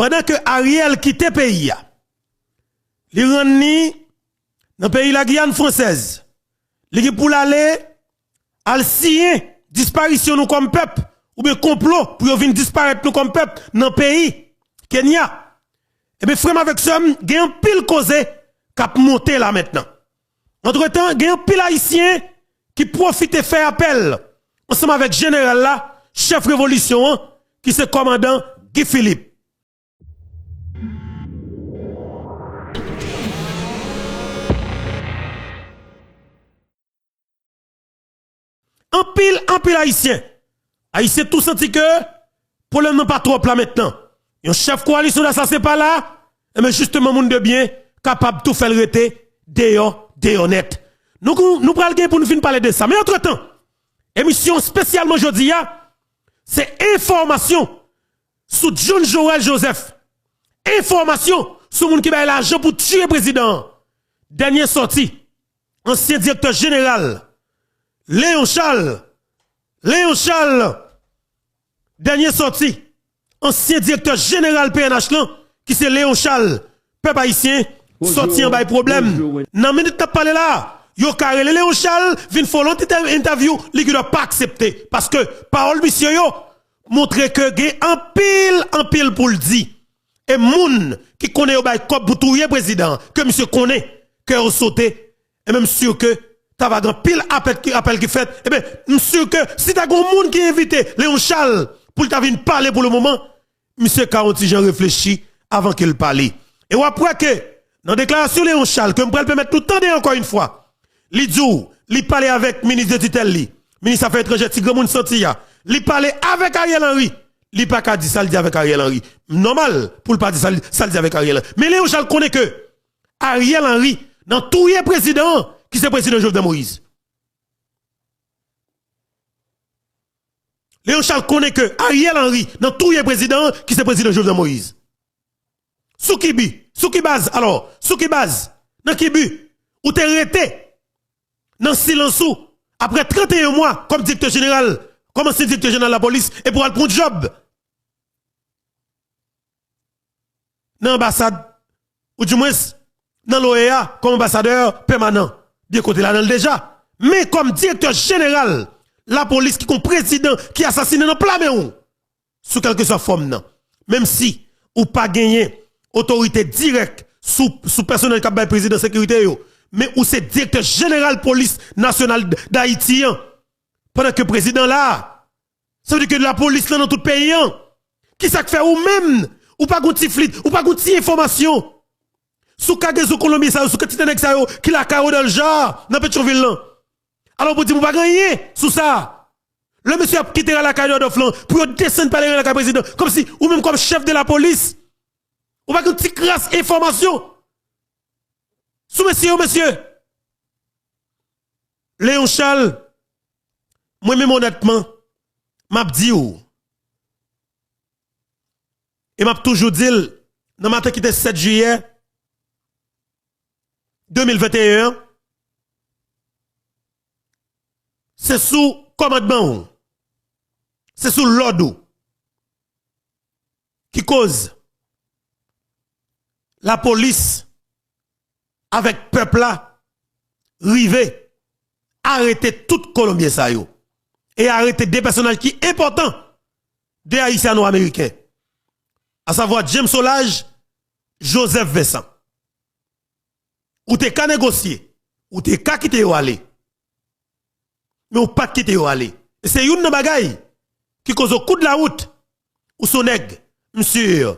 pendant que Ariel quitte le pays, il rentre dans le pays de la Guyane française. Il pour aller à signer disparition nous comme peuple ou bien complot pour venir disparaître nous comme peuple dans le pays Kenya. Et bien frère avec ça, il y a un pile causé qui a monté là maintenant. Entre-temps, il y a un pile haïtien qui profite et fait appel ensemble avec général là, chef révolution qui c'est commandant Guy Philippe. En pile haïtien. Haïtien tout senti que problème n'est pas trop là maintenant. Un chef coalition là ça c'est pas là, mais justement monde de bien capable tout faire rete dehors net. Nous pral gagner pour nous finir parler de ça. Mais entre-temps, émission spécialement aujourd'hui c'est information sur John Joël Joseph. Information sur monde qui a l'argent pour tuer le président. Dernière sortie, ancien directeur général Léon Charles, dernière sortie, ancien directeur général PNH qui c'est Léon Charles, peuple haïtien, sorti en bail problème. Nan minute t'as parlé là, yo carré Léon Charles, vin faire l'autre interview, li qui doit pas accepter parce que parole monsieur yo montre que gen en pile pour le dire. Et moun qui connaît au bail cop pour touyer président, que monsieur connaît, que sauté, et même sûr que t'as va grand pile appel qui fait, eh bien, monsieur que si t'as grand monde qui invité Léon Charles pour t'a venir parler pour le moment, monsieur Caronti j'en réfléchis avant qu'il parle. Et après que dans déclaration Léon Charles que me permettre tout le temps encore une fois, li dit li parler avec ministre de tutelle li, ministre affaires étrangères ti grand monde sorti ya, li parler avec Ariel Henry, li pas ka dit ça le dit avec Ariel Henry. Normal pour le pas dire ça le dit avec Ariel Henry. Mais Léon Charles connaît que Ariel Henry dans tout les président qui c'est président Jovenel Moïse. Léon Charles connaît que Ariel Henry, dans tous les présidents, qui c'est président Jovenel Moïse. Sous qui base, alors, sous qui base, dans qui but, ou t'es arrêté, dans silence ou, après 31 mois, comme directeur général, comme ancien directeur général de la police, et pour aller prendre job. Dans l'ambassade, ou du moins, dans l'OEA, comme ambassadeur permanent. Bien côté là déjà. Mais comme directeur général, la police qui comme président qui assassine dans plein mais sous quelque soit forme non. Même si ou pas gagné autorité directe sous personnel qui a président de sécurité yo, mais ou c'est directeur général police nationale d'Haïti pendant que président là, ça veut dire que la police là dans tout pays qui ça fait ou même ou pas gonti flit ou pas gonti information. Sous Kagezo Colombie ça sous Titanek ça qui la cao dans le genre dans Pétionville là. Alors pour dire vous pas gagner sous ça. Le monsieur a quitté la caille de flanc pour descendre par la président comme si ou même comme chef de la police. Ou pas une petite crasse information. Sous monsieur. Léon Charles moi même honnêtement m'a dit ou et m'a toujours dit dans matin qui était 7 juillet 2021, c'est sous commandement, c'est sous l'ordre qui cause la police avec peuple là, rivé, arrêter tout Colombien ça yo, et arrêter des personnages qui sont importants des Haïtiano-Américains, à savoir James Solage, Joseph Vincent. Ou t'es qu'à négocier, ou t'es qu'à quitter ou aller. Mais ou pas quitter ou aller. Et c'est une bagaille qui cause au coup de la route, ou son nègre, monsieur,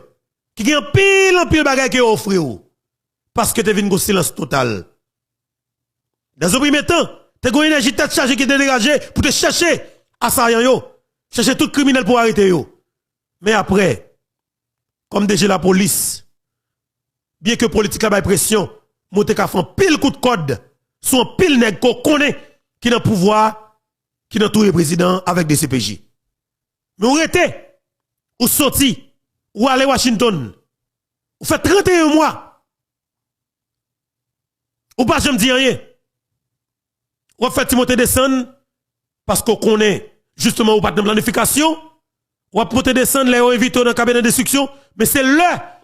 qui gagne en pile bagaille qui offre ou. Parce que t'es venu au silence total. Dans un premier temps, t'es une énergie tête chargée qui est dégagée pour te chercher assaillant yo, chercher tout criminel pour arrêter yo. Mais après, comme déjà la police, bien que politique a pression, monte ka fait pile coup de code sur un pile nèg qu'on connaît qui dans pouvoir qui dans tout le président avec des CPJ. Mais ou rete ou sorti ou aller Washington ou fait 31 mois ou pas jamais dire rien. Ou fait Timothée descendre parce qu'on connaît justement ou pas de planification ou à monter descendre les invité dans le cabinet d'instruction, mais c'est là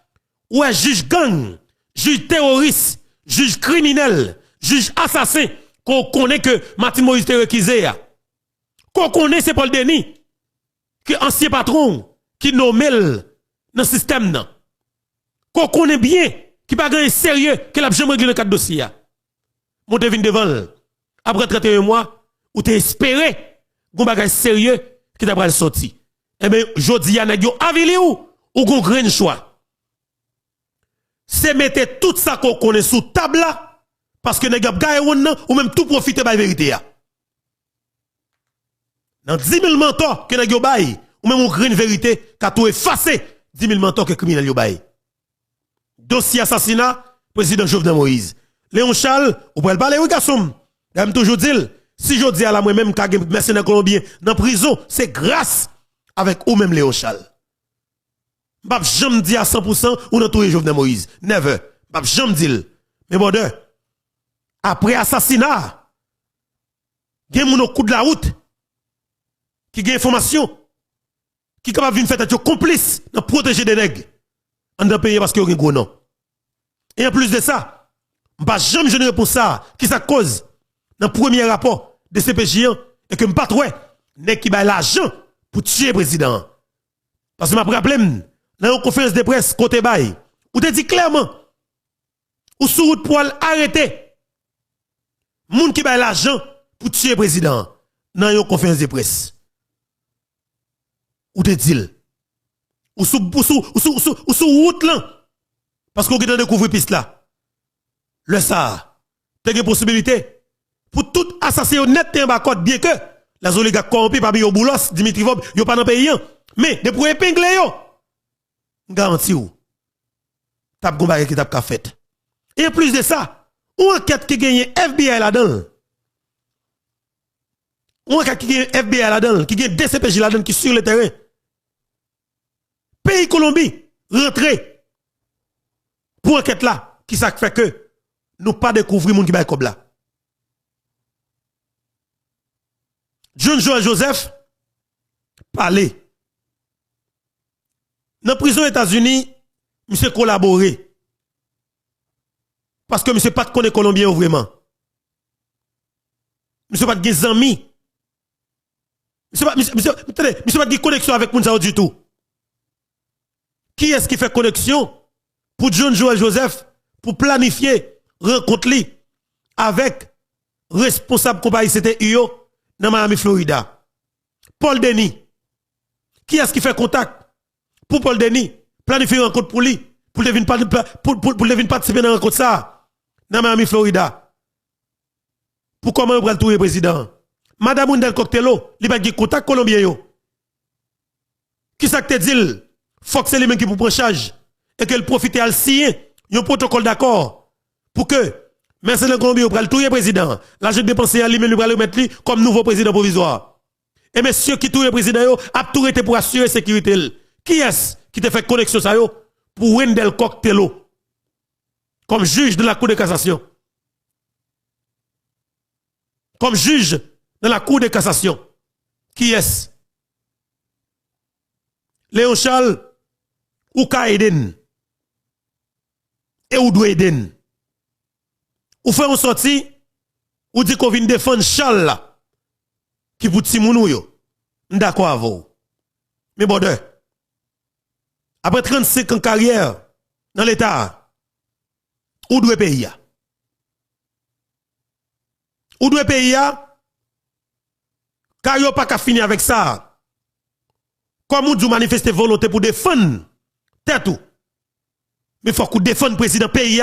où est juge gang, juge terroriste, juge criminel, juge assassin, qu'on connaît que Martin Moïse te requisé. Qu'on connaît c'est Paul Denis, qui est ancien patron, qui nomme dans le système. Qu'on connaît bien, qui pas grand sérieux, qui l'a jamais réglé dans le cadre dossier. Monte vin devant, après 31 mois, ou t'es espéré, gon bagage sérieux, qui t'a pral sorti. Eh bien, jodi ya nèg yo avili ou gon grain choix. C'est mettre tout ça qu'on connaît sous table là, parce que nèg ap gagne ou même tout profiter par vérité ya. Dans 10 000 mentors que nèg yo bay, ou même on grain vérité, qu'a tout effacé 10 000 mentors que criminel yo bay. Dossier assassinat, président Jovenel Moïse. Léon Charles, ou pouvez parler, oui, garçon. J'aime toujours dire, si je dis à la moi-même, qu'à mercenaire colombien, dans prison, c'est grâce avec ou même Léon Charles. M'pap jamais dit à 100% ou dans tout Jovenel Moïse. Never. M'pap jamais dit. Mais bon, après assassinat, gen moun au coup de la route, qui gen information, qui capable venir faire être complice dans protéger des nègres, en dans pays parce qu'il y a un gros nom. Et en plus de ça, m'pas jamais jeune pour ça, qui ça cause, dans le premier rapport de CPJ, et que m'pas trouvé, nèg qui bail l'argent pour tuer le président. Parce que m'a rappelé, dans une conférence de presse, côté bail, ou te dit clairement, ou sous route pour arrêter, moun qui bail l'argent pour tuer le président, dans une conférence de presse. Ou te dit, ou sous route là, parce qu'on a découvert piste là. Le ça, t'as une possibilité pour tout assassin honnête en bas code, bien que les oligarques corrompus par Boulos, Dimitrivov, yo pas dans le pays. Mais, de pour épingler yo, garanti ou, tap gomba qui tap ka fait. Et en plus de ça, ou enquête qui gagne FBI là-dedans. Ou enquête qui gagne FBI là-dedans, qui gagne DCPJ là-dedans, qui sur le terrain. Pays Colombie, rentré. Pour enquête là, qui ça fait que nous pas découvrir moun qui bail comme là. John Joel Joseph, parler. Dans la prison aux États-Unis, monsieur collaboré. Parce que monsieur pas de connaître Colombien vraiment. Monsieur pas de amis. Monsieur pas de connexion avec moun du tout. Qui est-ce qui fait connexion pour John Joel Joseph pour planifier rencontre avec responsable compagnie c'était UO dans Miami Florida? Paul Denis. Qui est-ce qui fait contact pour Paul Denis planifier une rencontre pour lui pour le venir participer dans la rencontre ça dans Miami Florida? Pour comment on va le président? Madame Undel Coctello, il va contact colombien yo. Qui ça que te dit? Faut que c'est lui-même qui pour prendre charge et qu'elle profite à signer un protocole d'accord pour que mercenaire colombien pour le président, l'argent dépensé à lui-même le mettre comme nouveau président provisoire. Et messieurs qui touye le président yo a tout été pour assurer la sécurité. Qui est-ce qui te fait connexion ça yo pour Wendell Coctello comme juge de la Cour de cassation? Comme juge de la Cour de cassation. Qui est-ce? Léon Charles ou ka Eden et ou doit Eden. Ou fait une sortie ou dit qu'on vient défendre Charles là qui pour Timounou yo. D'accord avec vous. Mais bon après 35 ans de carrière dans l'état, ou doit payer? Ou doit payer? Car yo pas qu'à finir avec ça. Comme vous manifestez volonté pour défendre tête tout. Mais faut qu'on défende le président pays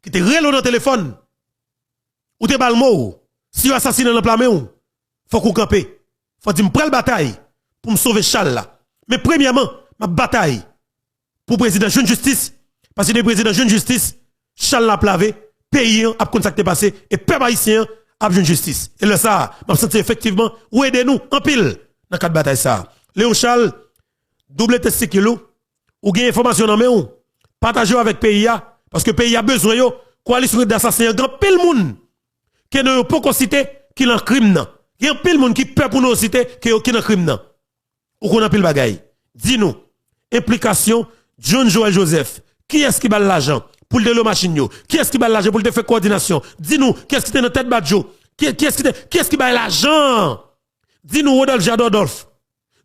qui te relo dans le téléphone. Ou te balmo. Si vous assassinez dans le plat ou faut qu'on campe. Faut dire me bataille pour me sauver Charles là. Mais premièrement, ma bataille pour président jeune justice parce que le président jeune justice Charles l'a plavé, pays a contacté passé et peuple haïtien a jeune justice. Et là ça, m'a senti effectivement ou aider nous en pile dans quatre bataille ça. Léon Charles double test kilo ou gain information dans main partager avec pays parce que pays a besoin yo coalition d'assassinats grand pile monde qui ne peut pas citer qui l'en crime nan. Il y a pile monde qui peut pour nous citer qui dans crime nan. Ou qu'on a pile bagaille. Dis-nous, implication, John Joël Joseph. Qui est-ce qui bat l'argent pour le machine yo? Qui est-ce qui bat l'argent pour le faire coordination? Dis-nous, qui est-ce qui est dans tête Badjo? Qui est-ce qui bat l'argent? Dis-nous, Rodolphe Jadodolphe.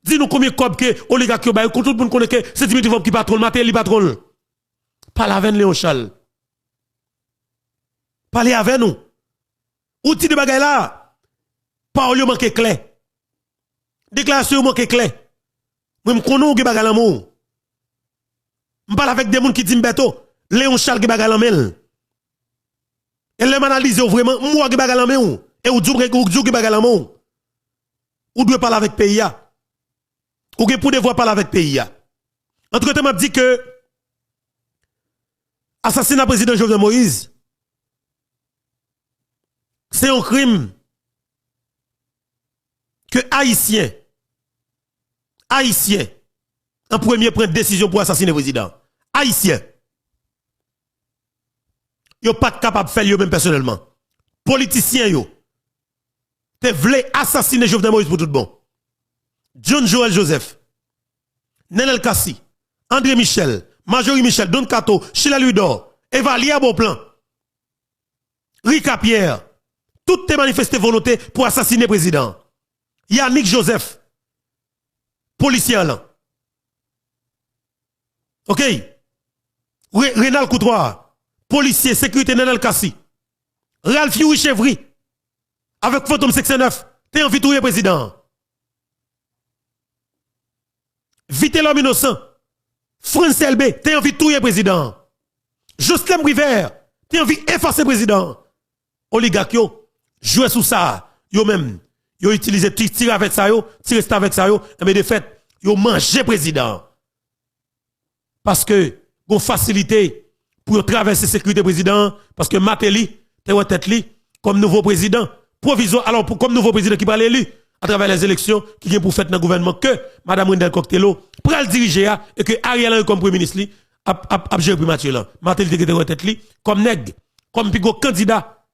Dis-nous combien de cobs que oligarque yo ba, tout le monde connaît que c'est Dimitri Vop qui patronne, Matéli patronne. Parlez avec Léon Charles. Parlez avec nous. Outil de bagay là. Parole manque clair. Déclaration manque clair. Moi me connais que bagay l'amour. Je parle avec des gens qui disent Mbeto, Léon Charles qui bagay l'amour. Et les analyse vraiment moi qui bagay l'amour et ou djou qui bagay l'amour. Ou doit parler avec pays ya. Ou que pour devoir parler avec pays ya. Entre-temps m'a dit que assassinat président Jovenel Moïse c'est un crime que Haïtien, en premier prend décision pour assassiner le président. Haïtien. Yo pas capable de faire yo même personnellement. Politicien yo. Te vle assassiner Jovenel Moïse pour tout bon. John Joël Joseph, Nenel Kassi, André Michel, Majorie Michel, Don Kato, Sheila Ludor, Evalia Beauplan, Rika Pierre, toutes tes manifesté volonté pour assassiner le président. Yannick Joseph, policier là. OK? Renal Coutoir, policier, sécurité Nenel Kassi. Ralph Yuri Chevry, avec Phantom 69, t'es envie de tuer le président. Vite l'homme innocent. France LB, t'es envie de tuer le président. Jocelyn River, t'es envie d'effacer le président. Oligarque yo, jouer sous ça, yo même, yo utilisé tir avec ça yo, tir avec ça yo, mais de fait, yo manger président. Parce que, gon facilité pour traverser sécurité président, parce que Matéli, t'es en tête li, comme nouveau président, provisoire, alors comme nouveau président qui va l'élu, à travers les élections, qui vient pour faire dans le gouvernement, que Mme Wendel Coctello, pour le diriger, et que Ariel Henry comme premier ministre, a géré primature là. Matéli qui était en tête li, comme nèg, comme pigo candidat.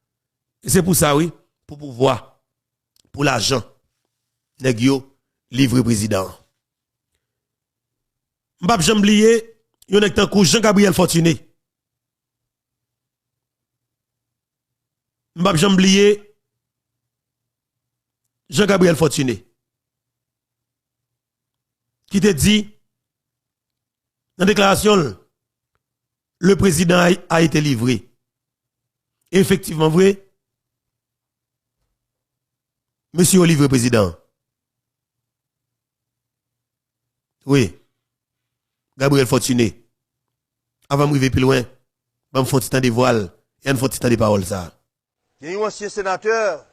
C'est pour ça, oui, pour pouvoir, pour l'argent, nèg yo, livre président. M'bap jamblier, yon nèg tan kou Jean-Gabriel Fortuné. M'bap jamblier, Jean-Gabriel Fortuné, qui te dit, dans la déclaration, le président a été livré. Et effectivement, vrai, monsieur Olivier président. Oui, Gabriel Fortuné, avant de arriver plus loin, je vais me faire un petit temps de voile et un petit temps de parole. Il y a un ancien sénateur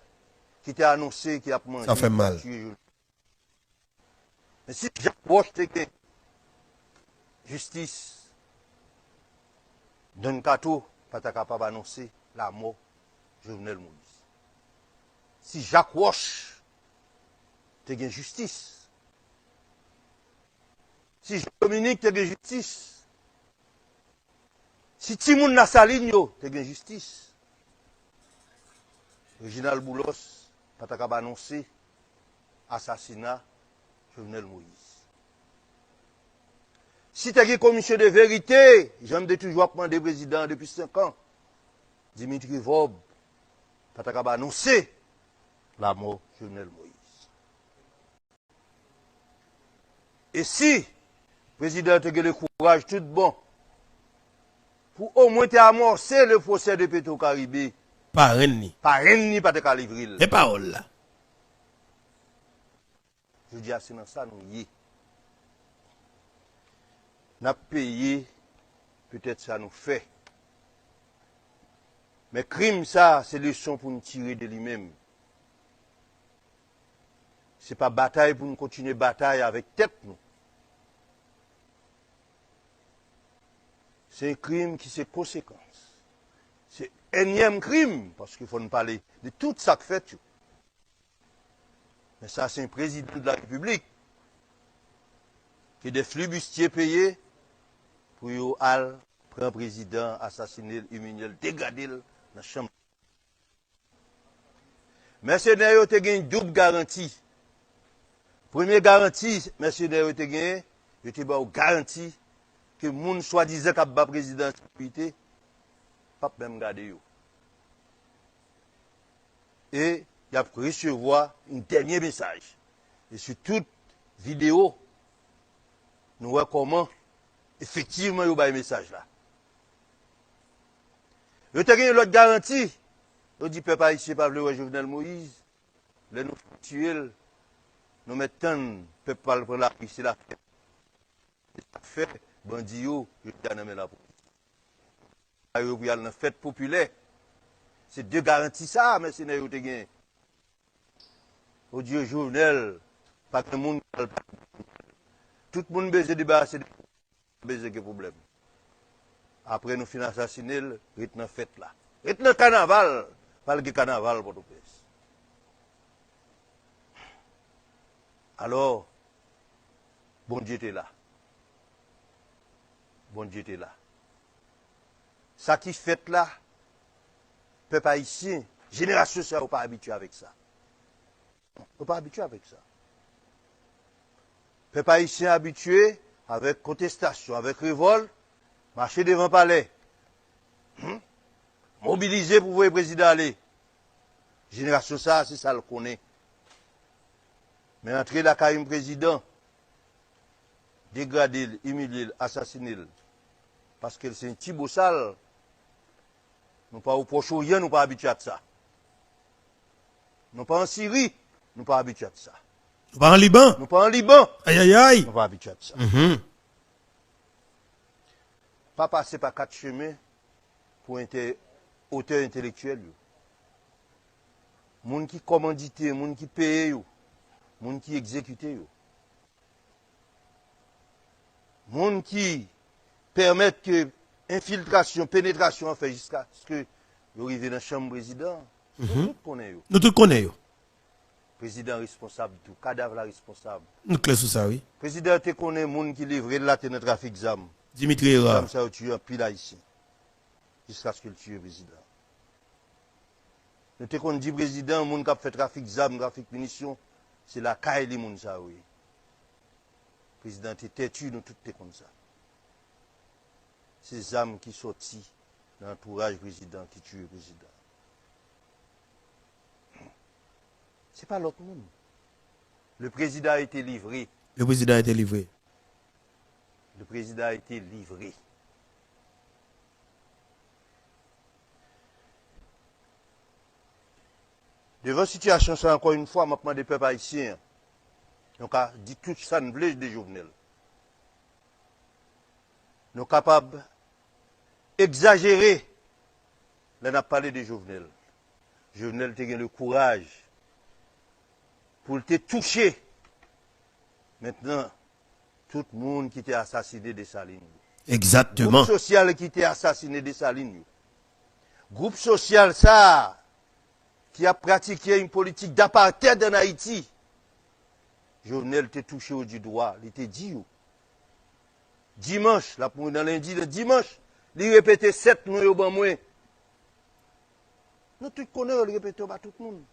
qui t'a annoncé qu'il a mangé. Ça fait mal. Mais si Jacques Roche te gagne, justice, Don Kato, pas capable d'annoncer la mort de Jovenel Moïse. Si Jacques Roche te gagne justice, si Jean-Dominique te gagne justice, si Timoun Nassaligno te gagne justice, Reginald Boulos, pas capable d'annoncer assassinat Jovenel Moïse. Si tu as une commission de vérité, j'aime de toujours demander président depuis 5 ans, Dimitri Vob, pas capable d'annoncer la mort de Jovenel Moïse. Et si le président a le courage tout bon, pour au moins amorcer le procès de Petro-Caribé, pas ni. Pas ni, pas de calivrer. Les paroles là. Je dis à ce moment ça, nous y n'a payé, peut-être ça nous fait. Mais crime ça, c'est leçon pour nous tirer de lui-même. Ce n'est pas bataille pour nous continuer bataille avec tête nous. C'est un crime qui c'est conséquence. C'est énième crime, parce qu'il faut nous parler de tout ça que fait. Mais ça, c'est un président de la République qui a des flibustiers payés pour y aller prendre un président, assassiner, humilier, dégrader dans la chambre. Mercenaires ont une double garantie. Première garantie, mercenaires ont gagné, je te garantis que moun soi-disant qui bat président de sécurité, pas même garder yo. Et il a recevoir un dernier message. Et sur toute vidéo, nous voyons comment effectivement il y a un message là. Je te donne l'autre garantie. Je dis peuple haïtien pas le Jovenel Moïse, les nous tuer, nous mettons peuple pas prendre la piste la fête. Fait bandit yo, je t'en amène la police. Ayo pour y aller dans fête populaire. C'est deux garanties ça, mais c'est n'est pas gagné. Au Dieu Jovenel, pas que le monde tout le monde besoin de débarrasser de problème. Après nous finissons assassiner, rite dans fête là. Rite dans carnaval, pas le carnaval pour tout pays. Alors, bon Dieu était là. Bon Dieu était là. Ça qui fait là, peuple haïtien, génération ça, on pas habitué avec ça. On pas habitué avec ça. Peuple haïtien habitué avec contestation, avec révolte, marcher devant le palais. Mobiliser pour voir le président aller. Génération ça, c'est ça le connaît. Mais entrer la carrière président, dégrader, humilier, assassiner, parce que c'est un petit beau sale. Nous pas au Proche-Orient, nous pas habitués à ça. Nous pas en Syrie, nous pas habitués à ça. Nous pas en Liban. Nous pas en Liban. Aïe aïe aïe. Nous pas habitués à ça. Pas passer par 4 chemins pour auteur intellectuel. Moun qui commandité, moun qui paye, moun qui exécute. Moun qui permettent que infiltration, pénétration fait jusqu'à ce que vous arrivez dans la chambre président. Nous connaissons. Nous tous connaissons. Président responsable tout, cadavre la responsable. Nous clés sur ça, oui. Président te connaît moun qui livre là dans le trafic d'armes. Dimitri Era. Comme ça tu as pile haïtien. Jusqu'à ce que tu es président. Nous te connaît dit président moun qui a fait trafic d'armes, trafic de munitions, c'est la caille li moun ça oui. Président te têtu nous tout te comme ça. Ces âmes qui sortent dans l'entourage président qui tue le président. Ce n'est pas l'autre monde. Le président a été livré. Le président a été livré. Le président a été livré. Devant la situation, ça encore une fois, je des peuples haïtiens. Donc, dit tout ça ne voulait des Jovenel. Nous sommes capables d'exagérer. Là, on a parlé de Jovenel. Jovenel a eu le courage pour te toucher. Maintenant, tout le monde qui était assassiné de Saline. Exactement. Groupe social qui était assassiné de Saline. Groupe social, ça, qui a pratiqué une politique d'apartheid en Haïti. Jovenel te touché au du droit. Il te dit, dimanche, là, pour dans lundi, le dimanche, il répétait 7 nous au ban moins. Nous tous connaissons, il répétait à tout le monde.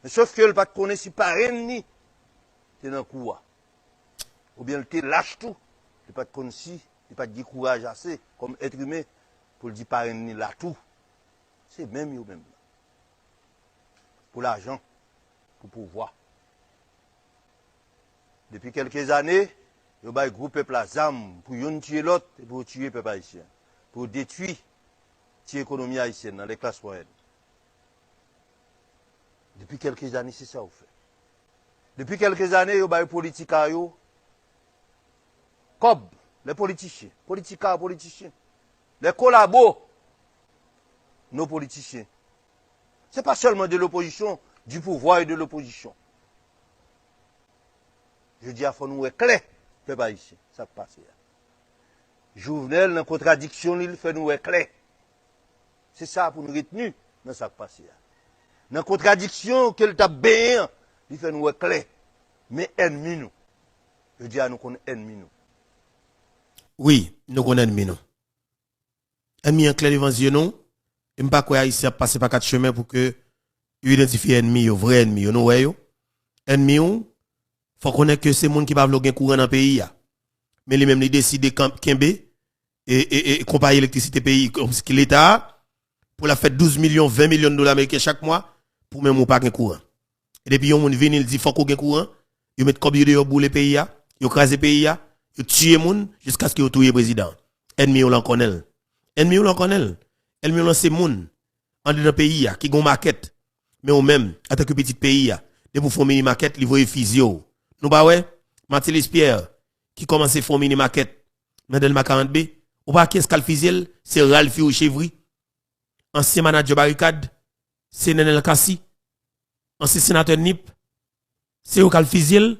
Mais sauf que le pas connaît si parrain ni, c'est dans le coup. Ou bien il te lâche tout. Il pas connaît si, il pas de courage assez, comme être humain, pour dire parrain ni là tout. C'est même eux même. Pour l'argent, pour pouvoir. Depuis quelques années, il y a un groupe peuple à ZAM pour tuer l'autre et pour tuer le peuple haïtien. Pour détruire l'économie haïtienne dans les classes moyennes. Depuis quelques années, c'est ça qu'on fait. Depuis quelques années, il y a des politiques, comme les politiciens, politiciens, les collabos, nos politiciens. Ce n'est pas seulement de l'opposition, du pouvoir et de l'opposition. Je dis à faut nous éclairer, peuple haïtien, ça passe. Jovenel, dans contradiction, il fait nous éclairer. C'est ça pour nous retenir dans ça passe. Dans contradiction, qu'il t'a bien, il fait nous éclairer. Mais ennemi nous. Je dis à nous qu'on est ennemi nous. Oui, nous connaissons ennemi nous. Ennemi en clair devant les yeux nous. Et pas quoi ici à passer par 4 chemins pour que identifier ennemi, vrai ennemi, nous voyons. Ennemi faut connaître que c'est monde qui va vlogger courant dans le pays. mais lui même il décide Kembe et compagnie électricité pays comme l'État pour la faire 12 millions 20 millions de dollars américains chaque mois pour même pas gain courant. Et depuis on vient il dit faut qu'on gain courant, il met comme dehors pour les pays là, il crase pays là, il tue moun jusqu'à ce qu'il tue président. Ennemi on l'en connaît. Ennemi on l'en connaît. Ennemi on c'est moun en dans pays là qui gon maquette. Mais ou même en tant que petit pays là, de pour faire mini maquette, li voye physio. Nous ba ouais, Mathieu Pierre qui commence à faire mini maquette dans Delma 40B, ou pas qu'est-ce qu'al physio, c'est Ralph ou Chevry. Ancien manager barricade, c'est Nenel Kassi. Ancien sénateur NIP, c'est au Calfizil.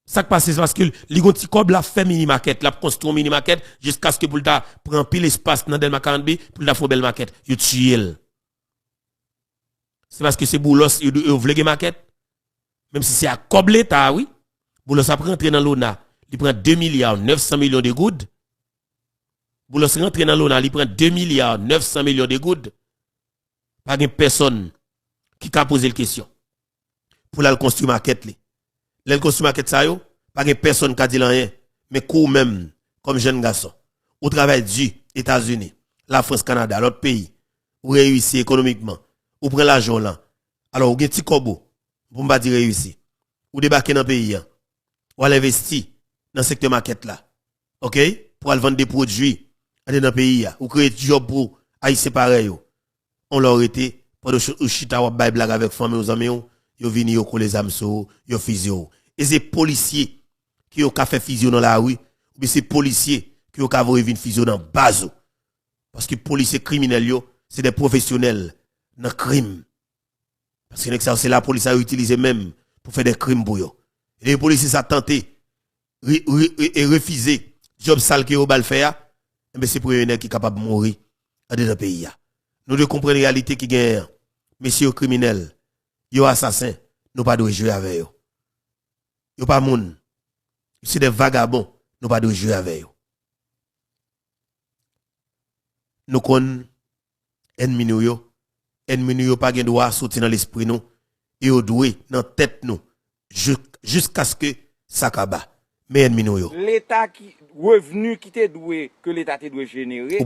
Ça qui passe, c'est parce que les gens qui la fait mini maquette, la construit mini maquette, jusqu'à ce que pour ta prend pile espace dans Delma 40B, pour la faire belle maquette. Yo tue. C'est parce que c'est Boulos, yo vle maquette. Même si c'est à Cob l'État, oui. Boulos a rentré dans l'ONA, il prend 2 milliards 900 millions de gouttes. Boulos rentre dans l'ONA, il prend 2 milliards 900 millions de gouttes. Pas de personne qui a posé la question. Pour la construire maquette li. La construire maquette ça yo, pas de personne qui a dit rien, mais quand même comme jeune garçon, au travail du États-Unis, la France, Canada, l'autre pays, ou réussir économiquement, ou prend l'argent là. Alors ou gen ti kobo, pour pas dire réussir. Ou débarquer dans le pays, ou aller investir dans le secteur maquette là. OK? Pour aller vendre des produits dans le pays, ou créer des jobs pour haïtiens pareil. On leur été pendant que chita ou bail blague avec famille aux amis, yo vini yo coller les âmes so, yo physio. Et c'est policiers qui ont fait physio dans la rue, ou bien c'est policiers qui ont fait physio dans base. Parce que policiers criminels yo, c'est des professionnels dans le crime. Parce que c'est la police a utilisé même pour faire des crimes pour eux. Et les policiers ont tenté et refusé job sale qui au bal faire, mais c'est pour eux qui est capable de mourir dans le pays. Nous devons comprendre la réalité qui gagne. Messieurs criminels, yo assassins, nous pas de jouer avec eux. Yo pas moun. C'est des vagabonds, nous pas de jouer avec eux. Nous connaissons ennemi nous yo. Ennemi nous pas gen droit sortir dans l'esprit nous et au doué dans tête nous jusqu'à ce que ça kaba. Mais ennemi nous yo. L'état qui revenu qui te doué que l'état te doit générer,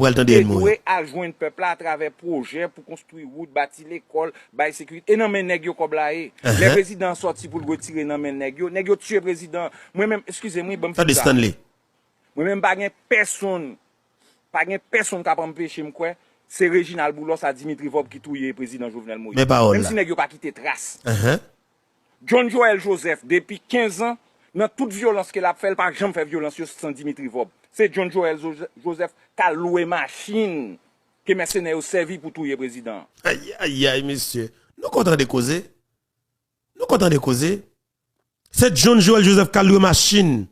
doué à joindre peuple à travers projet pour construire route, bâtir l'école, bail sécurité et non mais nèg yo comme là les présidents sorti pour le retirer non mais nèg yo tuer président. Moi même excusez-moi bon ça Stanley. Moi même pas personne qui a empêché me quoi. C'est Réginald Boulos à Dimitri Vob qui touye le président Jovenel Moïse. Même si n'a pas quitté trace. John Joel Joseph, depuis 15 ans, dans toute violence qu'il a fait, par exemple, fait violence sans Dimitri Vob. C'est John Joel Joseph qui a loué machine que mercenaires ont servi pour touyer le président. Aïe, monsieur. Nous comptons de causer. C'est John Joel Joseph qui a loué machine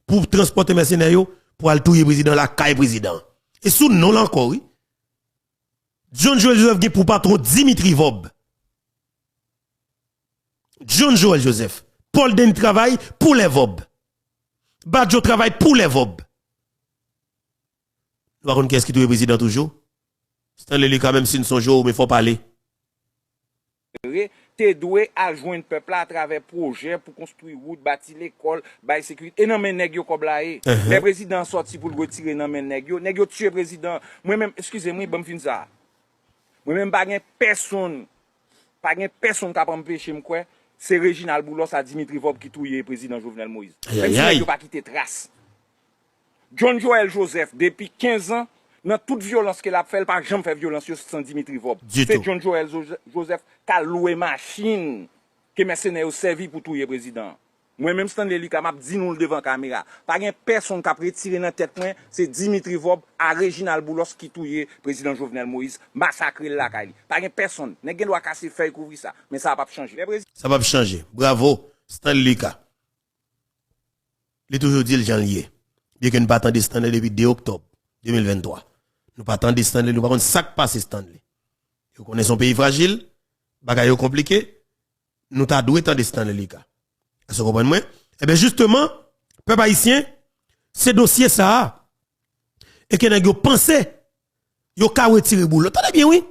pour transporter mercenaires pour aller touyer le président, la caille président. Et sous non là encore, oui. John Joel Joseph qui pour patron Dimitri Vob. John Joel Joseph. Paul Den travaille pour les Vob. Badjo travaille pour les Vob. Par contre, qu'est-ce qui est président toujours? Stanley Lee quand même si nous sommes jours, mais il faut parler. Te doué à joindre peuple à travers projet pour construire route, bâtir l'école, bail sécurité. Et non mais nèg yo comme là les présidents sorti pour le retirer non mais nèg yo tuer président. Moi même excusez-moi bon fin ça. Moi même pas personne qui a empêché me quoi. C'est Réginald Boulos à Dimitri Vob qui touye le président Jovenel Moïse. Même si n'a pas quitté trace. John Joel Joseph, depuis 15 ans, dans toute violence qu'il a fait, par exemple, fait violence sans Dimitri Vob. C'est John Joel Joseph qui a loué machine que mercenaires ont servi pour touyer le président. Moi-même, Stanley Lee, m'a dit nous devant la caméra. Pas de personne qui a retiré dans la tête, c'est Dimitri Vob à Réginald Boulos qui touye le président Jovenel Moïse, massacré la Kali. Pas de personne. N'est pas casser faire couvrir ça. Mais ça va pas changer. Ça va changer. Bravo, Stanley Lee. Il est toujours dit le Jean lié. Bien que nous pas attendre Stanley depuis 2 octobre 2023. Nous pas attendre Stanley, nous pas contre ça qui passe Stanley. Vous connaissez son pays fragile, bagaille compliqué. Nous t'a doué tant de Stanley Lee. Est-ce que vous comprenez? Eh bien, justement, peuple haïtien, ces dossiers ça, et que vous pensez, vous avez retiré boulot. Attendez bien, oui.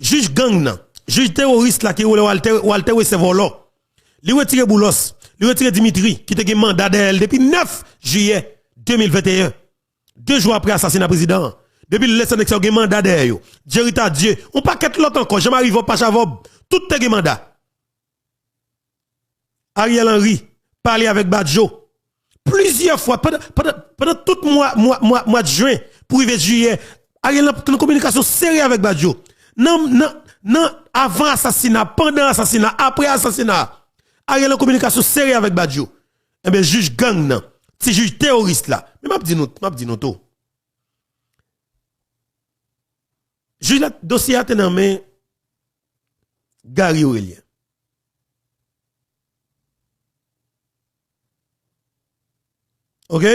Juge gang, nan. Juge terroriste là, qui est Walter Wessevolo. Il retire Boulos, il retire Dimitri, qui était mandat d'elle depuis 9 juillet 2021. 2 jours après l'assassinat président. Depuis le laisser a un mandat derrière. Jerry Dieu. On paquet l'autre encore. Jean-Marie Pachavob. Tout est mandat. Ariel Henry. Parler avec Badjo. Plusieurs fois. Pendant tout mois de juin. Pour arriver juillet. Ariel a une communication sérieuse avec Badjo. Non, avant assassinat, pendant assassinat, après assassinat. Ariel a une communication sérieuse avec Badjo. Eh bien, juge gang, non. C'est juge terroriste là. Mais m'a dit nous tout. Juge le dossier a nommé Gary Aurélien. OK?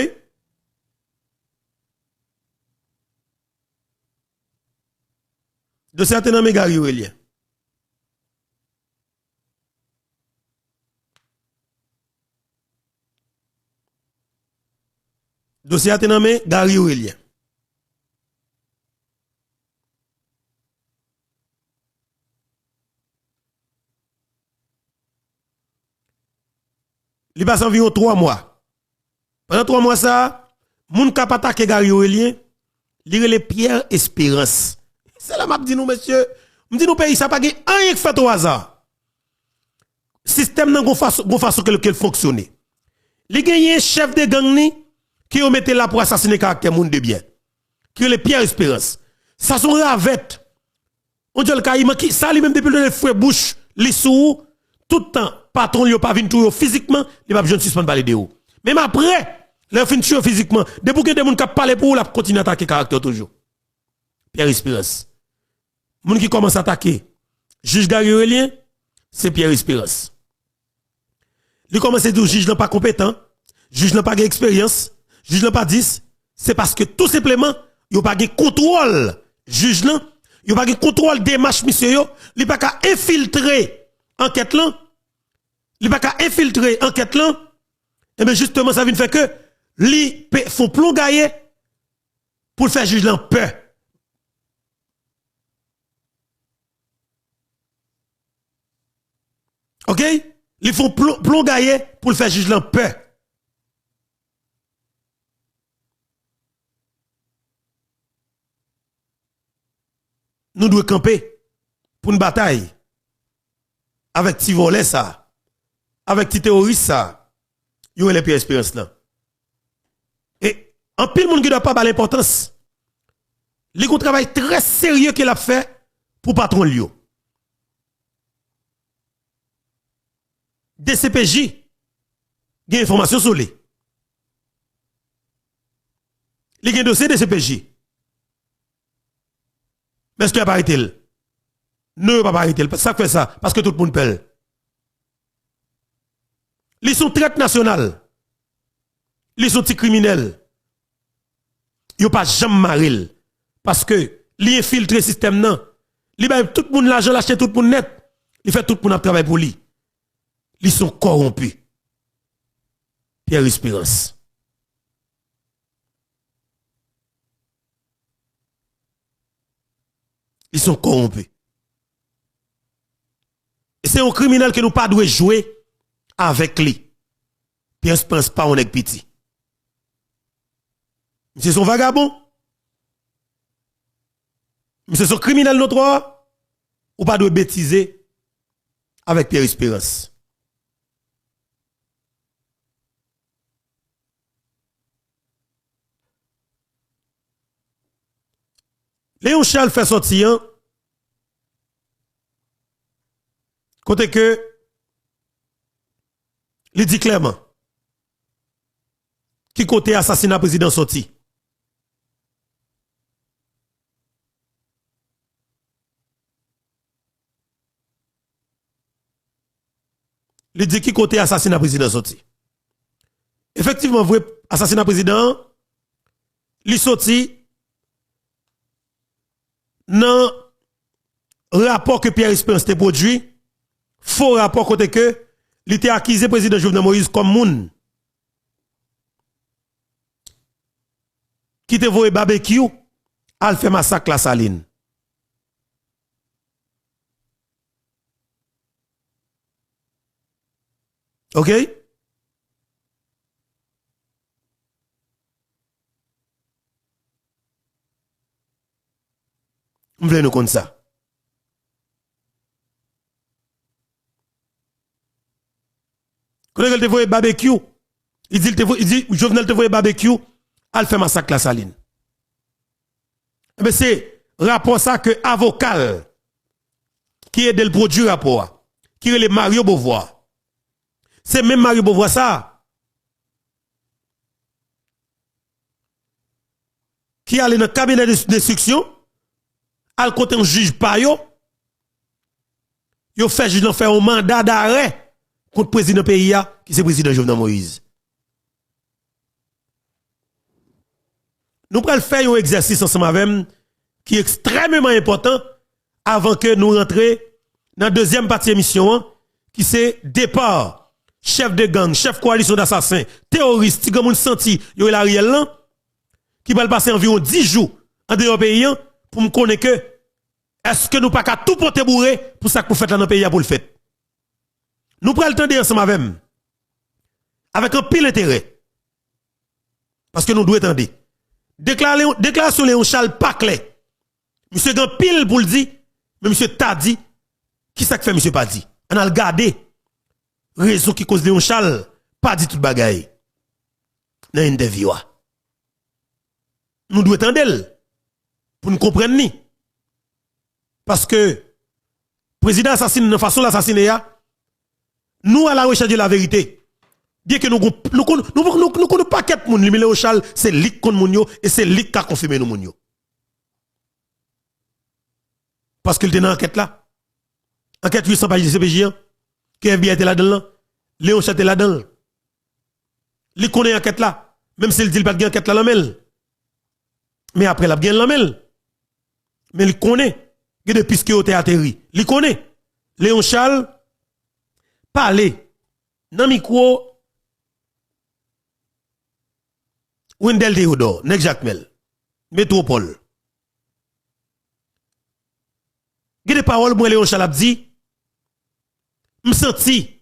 Dossier a nommé Gary Aurélien. Dossier a nommé Gary Aurélien. Il passe environ 3 mois. Pendant 3 mois, ça, moun kap attaqué Gary Aurélien, lire les Pierre Espérance. C'est la map dit nous, monsieur. M'dit nous pays, ça pas rien qui fait au hasard. Système nan gon façon qu'elle fonctionne. Li gagne chef de gang ni, qui ont mis là pour assassiner caractère moun de bien. Qui est le Pierre Espérance. Ça sont ravette. On dit le caïman qui, ça lui même depuis le frère bouche, li sou, tout le temps, patron yo pas vinn tout physiquement, il va jeune suspendre parler de ou. Même après, le fin tuer physiquement, depuis que des moun qui parler pour la continuer à attaquer caractère toujours. Pierre Espérance. Moun qui commence à attaquer juge Gary Aurélien, c'est Pierre Espérance. Il commence à dire juge n'a pas compétent, juge n'a pas d'expérience, juge n'a pas 10, c'est parce que tout simplement, il n'y a pas de contrôle juge là, il n'y a pas de contrôle démarche monsieur yo, il pas qu'à infiltrer enquête là, il pas qu'à infiltrer enquête là, et bien justement ça vient faire que li font plongailler pour faire juge là peur. OK? Ils font plongailler pour le faire juge là peur. Nous devons camper pour une bataille avec ti volé ça, avec ti terroriste ça. Yo les Pierre Espérance là. Et en pile monde qui doit pas l'importance. Il y a un travail très sérieux qu'il a fait pour patron Lio. DCPJ, il y a une information sur lui. Il y a un dossier DCPJ. Mais est-ce qu'il n'y a pas arrêté? Non, il n'y a pas arrêté. Ça fait ça, parce que tout le monde pèle. Ils sont traite nationale. Ils sont petits criminels. Ils n'ont pas jamais marré. Parce que, ils infiltrent le système, non. Ils ont tout le monde l'argent, l'acheter tout le monde net. Ils font tout le monde travail pour lui. Ils sont corrompus. Pierre Espérance. Ils sont corrompus. Et c'est un criminel que nous pas devons jouer avec lui. Pierre Espérance pas on est petit. C'est son vagabond. C'est son criminel notre ou pas de bêtiser avec Pierre Espérance. Léon Charles fait sortir côté que il dit clairement qui côté assassinat président sorti. Il dit qui côté assassinat président sorti. Effectivement, vrai assassinat président, il sorti dans rapport que Pierre Espérance te produit, faux rapport côté que il était accusé président Jovenel Moïse comme moun qui te voye barbecue, al fait massacre la saline. OK? On veut nous compte ça. Quand elle te voit barbecue, il dit Jovenel te voit barbecue, elle fait massacre la saline. Mais c'est rapport ça que avocat qui est de le produire rapport, qui est le Mario Beauvoir. C'est même Mario Beauvoir ça. Qui allait dans le cabinet d'instruction, al côté un juge pa yo fait juge faire un mandat d'arrêt contre le président pays qui c'est le président Jovenel Moïse. Nous prenons faire un exercice ensemble avec qui est extrêmement important avant que nous rentrions dans la deuxième partie de l'émission qui c'est départ chef de gang, chef coalition d'assassins, terroriste, qui comme senti yo el Ariel là qui va passer environ 10 jours en dehors pays pour me connaître que est-ce que nous pas qu'à tout porter bourré pour ça que vous faites dans le pays pour le faire. Nous prenons le temps de ensemble avec un pile intérêt. Parce que nous devons attendre. Déclaration Léon Charles pas clair. Monsieur grand pile pour le dire, mais monsieur t'a dit qui ça que fait monsieur pas dit. On a regardé raison qui cause Léon Charles pas dit tout bagaille. Dans une interview. Nous devons attendre pour nous comprendre ni. Parce que le président assassine de façon d'assassiner, nous à la recherche de la vérité. Bien que nous connaissons pas qu'être moun, mais Léon Charles, c'est lik contre moun yo, et c'est lik qui a confirmé nous moun yo. Parce qu'il était dans l'enquête là. Enquête 800 pages de CPJ, que FBI était là-dedans, Léon Charles était là-dedans. Il connaît l'enquête là, même s'il dit qu'il pas de enquête là, mais après, il a bien l'amel. Mais il connaît. Depuis ce qui a atterri. Il connaît. Léon Charles, parler. Dans le micro, Wendell Théodore, Nek Jacques Mel, Métropole. Il y a des paroles, moi, Léon Charles a dit, me senti,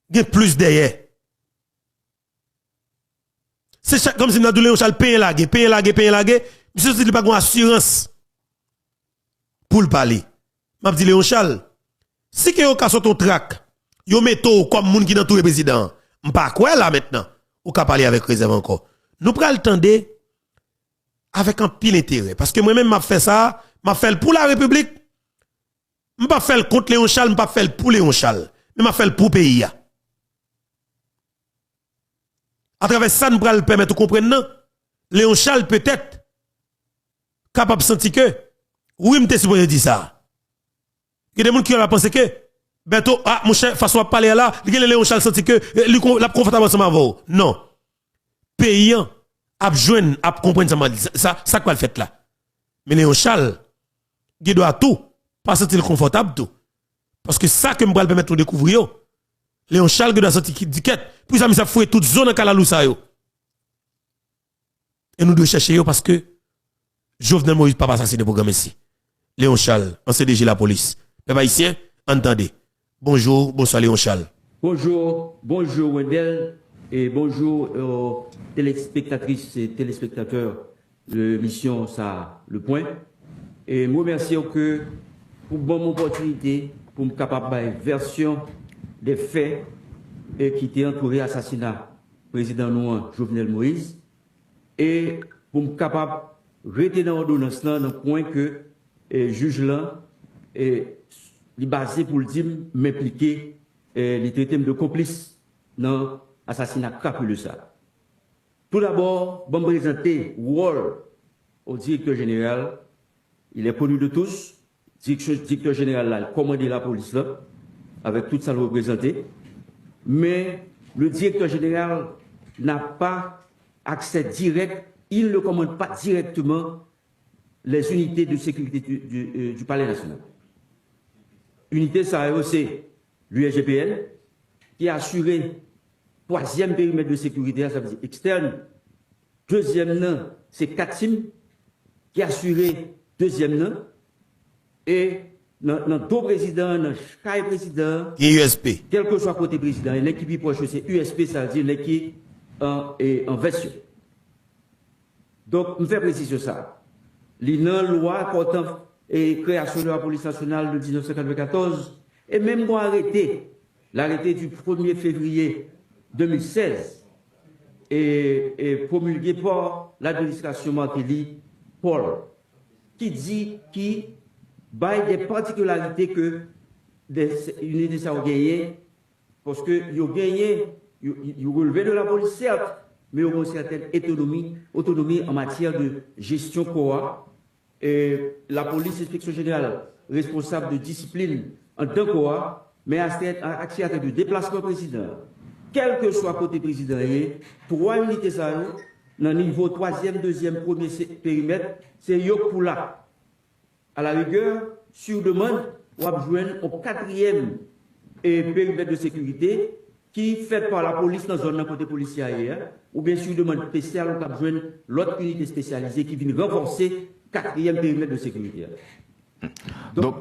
il y a plus derrière. C'est comme si nous avons Léon Charles paye lagué. Monsieur dit, il n'y a pas d'assurance pour le parler. M'a dit Léon Charles, si que vous avez ton trac, vous mettez comme moun qui dans tout le président, m'pas quoi là maintenant, ou ka parler avec réserve encore. Nous prenons le temps avec un pile intérêt. Parce que moi-même, m'a fait ça, m'a fait pour la République. M'pas fait contre Léon Charles, m'pas fait pour Léon Charles. Mais m'a fait pour le pays. À travers ça, nous allons permettre de comprendre, Léon Charles peut-être capable de sentir que, oui, je suis supposé dire ça. Il y a des gens qui ont pensé que, bientôt, mon cher, façon de parler là, Léon Charles senti que, la confortable ensemble avec vous. Non. Paysan, a joindre, a comprendre ça quoi le fait là. Mais Léon Charles, il doit tout, pas sentir confortable tout. Parce que ça que je vais permettre de découvrir, Léon Charles doit sortir d'étiquette. Puis ça me fouet toute zone en Kalalousa yo. Et nous devons chercher yo parce que Jovenel Moïse pas assassiné programme ici. Léon Charles, en CDG la police. Peuple haïtien, entendez. Bonjour, bonsoir Léon Charles. Bonjour Wendell et bonjour aux téléspectatrices et téléspectateurs de l'émission Ça le point. Et moi remercie que pour bonne opportunité pour me capable de version des faits qui étaient entourés l'assassinat du président Nouan Jovenel Moïse et pour me capable de rester dans l'ordonnance dans le point que le juge là est basé pour le dire m'impliquer les traités de complice dans l'assassinat crapuleux ça. Tout d'abord, je vais me présenter le rôle au directeur général. Il est connu de tous. Directeur général là, il commande la police là, avec tout ça le représenté. Mais le directeur général n'a pas accès direct, il ne commande pas directement les unités de sécurité du Palais national. Unité, ça c'est l'USGPN, qui a assuré troisième périmètre de sécurité, ça veut dire externe. Deuxième nom, c'est Katim, qui a assuré deuxième nom. Et dans deux présidents, dans chaque président, USP. Quel que soit côté président, l'équipe proche, c'est USP, ça veut dire l'équipe en version. Donc, je fais préciser ça. Les loi portant et création de la police nationale de 1994, et même moi arrêté, l'arrêté du 1er février 2016, et promulgué par l'administration Martelly Paul, qui dit qu'il y a des particularités que des unités ça ont gagné, parce qu'ils ont gagné, ils ont relevé de la police, certes, mais ils ont une certaine autonomie en matière de gestion COA. Et la police inspection générale responsable de discipline en tant que COA, mais accès à de déplacement président. Quel que soit côté président, 3 unités ça, dans le niveau 3e, 2e, 1er périmètre, c'est Yokpoula. À la rigueur, sur demande, on va joindre au 4e périmètre de sécurité qui est fait par la police dans la zone côté policier ailleurs, ou bien sur demande spéciale, on va joindre l'autre unité spécialisée qui vient renforcer 4e périmètre de sécurité. Donc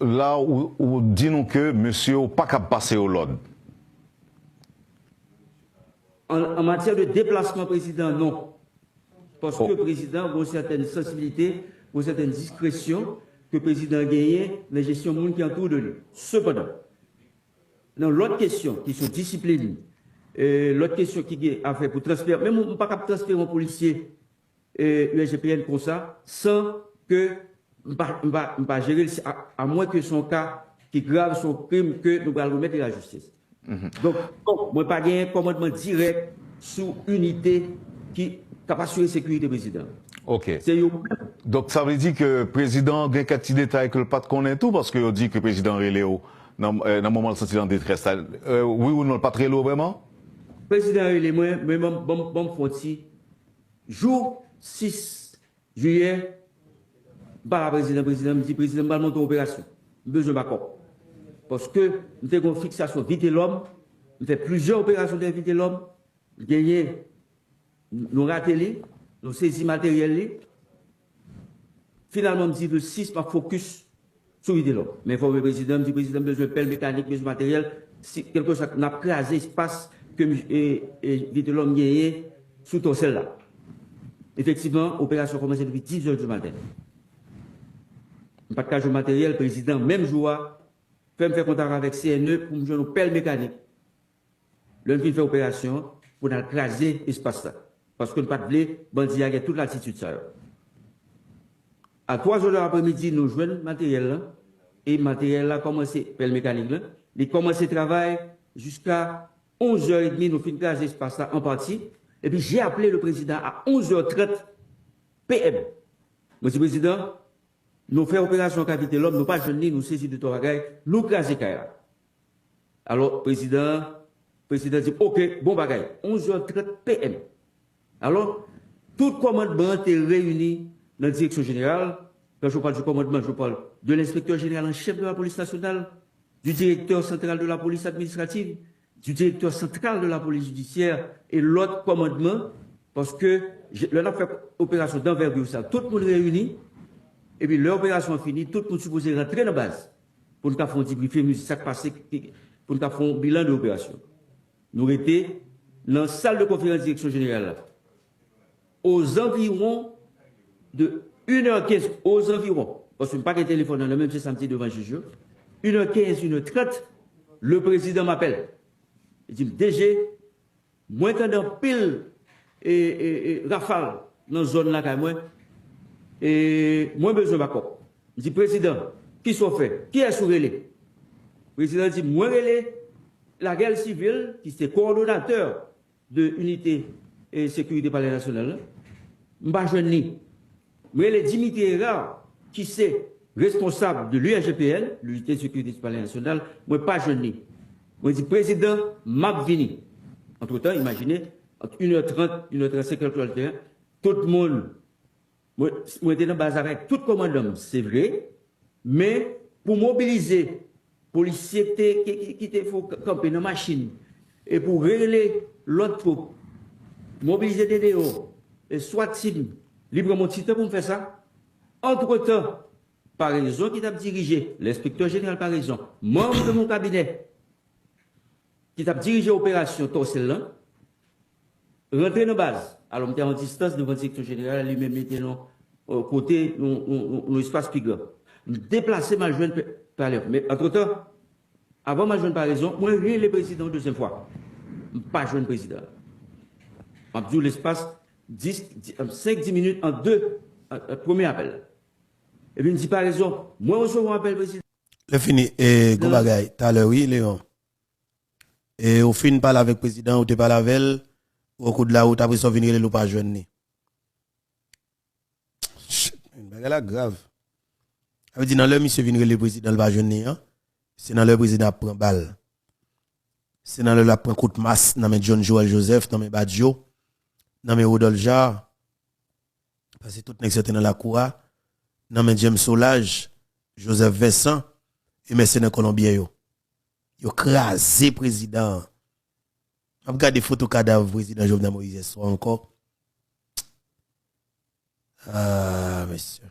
là où dit-nous que monsieur n'a pas qu'à passer au LOD. En matière de déplacement président, non. Parce que le président a une certaine sensibilité, une certaine discrétion que le président a gagné dans la gestion du monde qui entoure de lui. Cependant, dans l'autre question, qui sont discipline, l'autre question qui a fait pour transférer, même on ne peut pas transférer un policier USGPN comme ça, sans que on ne pas gérer, à moins que son cas qui grave son crime, que nous allons remettre à la justice. Donc, moi, je n'ai pas un commandement direct sous unité qui a assuré la sécurité du président. Ok. Donc, ça veut dire que le président a un petit détail que le pas connaît tout, parce qu'il dit que le président est Léo dans le moment de sortie en détresse. Oui ou non, pas très lourd vraiment? Le président est Léo, mais bon, Fonti, jour 6 juillet, le président me dit, président, je vais monter opération. Besoin d'accord. Parce que nous avons une fixation vite l'homme, nous avons plusieurs opérations de vite l'homme, gagner, nous rater, nous saisir matériel. Finalement, je dis le 6 va focus sur vite l'homme. Mais il faut que le président me dit, président, besoin de pelle mécanique, besoin de matériel. Si quelque chose n'a crasé espace que vite l'homme gagne sous ton celle-là. Effectivement, l'opération commence depuis 10 h du matin. Pas de cas de matériel, le président, même jour, fait me faire contact avec CNE pour me jouer une pelle mécanique. L'un qui fait opération pour nous écraser l'espace là. Parce que nous ne pouvons pas bandit à toute l'attitude ça. À 3 h de l'après-midi, nous jouons le matériel là. Et le matériel là commence, pelle mécanique là. Il commence le travail jusqu'à 11 h 30, nous finissons écraser l'espace là en partie. Et puis j'ai appelé le président à 11 h 30 PM. Monsieur le président, nous faisons opération capité l'homme, nous pas jeunes, nous saisissons de ton bagage, nous crasons Kaya. Alors, président dit, ok, bon bagage, 11 h 30 PM. Alors, tout commandement est réuni dans la direction générale. Quand je parle du commandement, je parle de l'inspecteur général en chef de la police nationale, du directeur central de la police administrative, du directeur central de la police judiciaire et l'autre commandement, parce que l'on a fait opération d'envergure, ça, tout le monde réuni. Et puis l'opération finie, tout le monde supposé rentrer dans la base pour nous faire un débriefing, ça passé, pour nous faire un bilan de l'opération. Nous étions dans la salle de conférence de direction générale, aux environs de 1h15, aux environs, parce que je n'ai pas de téléphone dans le même samedi devant le juge, 1h15, 1h30, le président m'appelle. Il dit, DG, moi, quand dans pile et rafale dans la zone là, moi, et moi, besoin d'accord. Je dis, président, qui sont fait? Qui est sur relais? Le président dit, moi, relais, la guerre civile, qui était coordonnateur de l'unité et sécurité palais national, je ne sais pas. Mais les Dimitri Héra, qui est responsable de l'USGPN, l'unité de sécurité du palais national, moi, pas jeune. Moi, je dis, président, m'a vini. Entre-temps, imaginez, entre 1h30, 1h35, tout le monde. Moi, j'étais dans la base avec tout commandant, c'est vrai, mais pour mobiliser les policiers qui étaient camper dans la machine et pour régler l'autre troupe, mobiliser des DO, et soit team, librement titre pour me faire ça. Entre-temps, par raison qui t'a dirigé, l'inspecteur général par raison, membre de mon cabinet, qui t'a dirigé l'opération Torsel, rentrer dans la base. Alors, on était en distance devant le directeur général, lui-même était côté, nos espaces plus grands. Déplacer ma jeune par l'air. Mais entre-temps, avant ma jeune par raison, moi, rien le président deuxième fois. Pas jeune président. Je dis l'espace 5-10 minutes en deux, premier appel. Et puis, je dis par raison, moi, je reçois un appel président. Le fini, et go bagay, tout à l'heure, oui, Léon. Et au fin, parle avec le président, ou te parle avec elle, ou au coup de la route, après ça, venir le pas jeune. Une bagarre grave. Ça dit dans le monsieur venir le président le pas jeune, c'est dans le président prend balle. C'est dans le la prend coup de masse, dans John Joel Joseph, dans Badjo, dans Rodolphe Jarre. Parce que tout n'est que dans la cour, dans James Solage, Joseph Vincent, et mercenaires colombiens yo. Yo crasé président. On regarde des photos cadavres président Jovenel Moïse soit encore. Ah monsieur.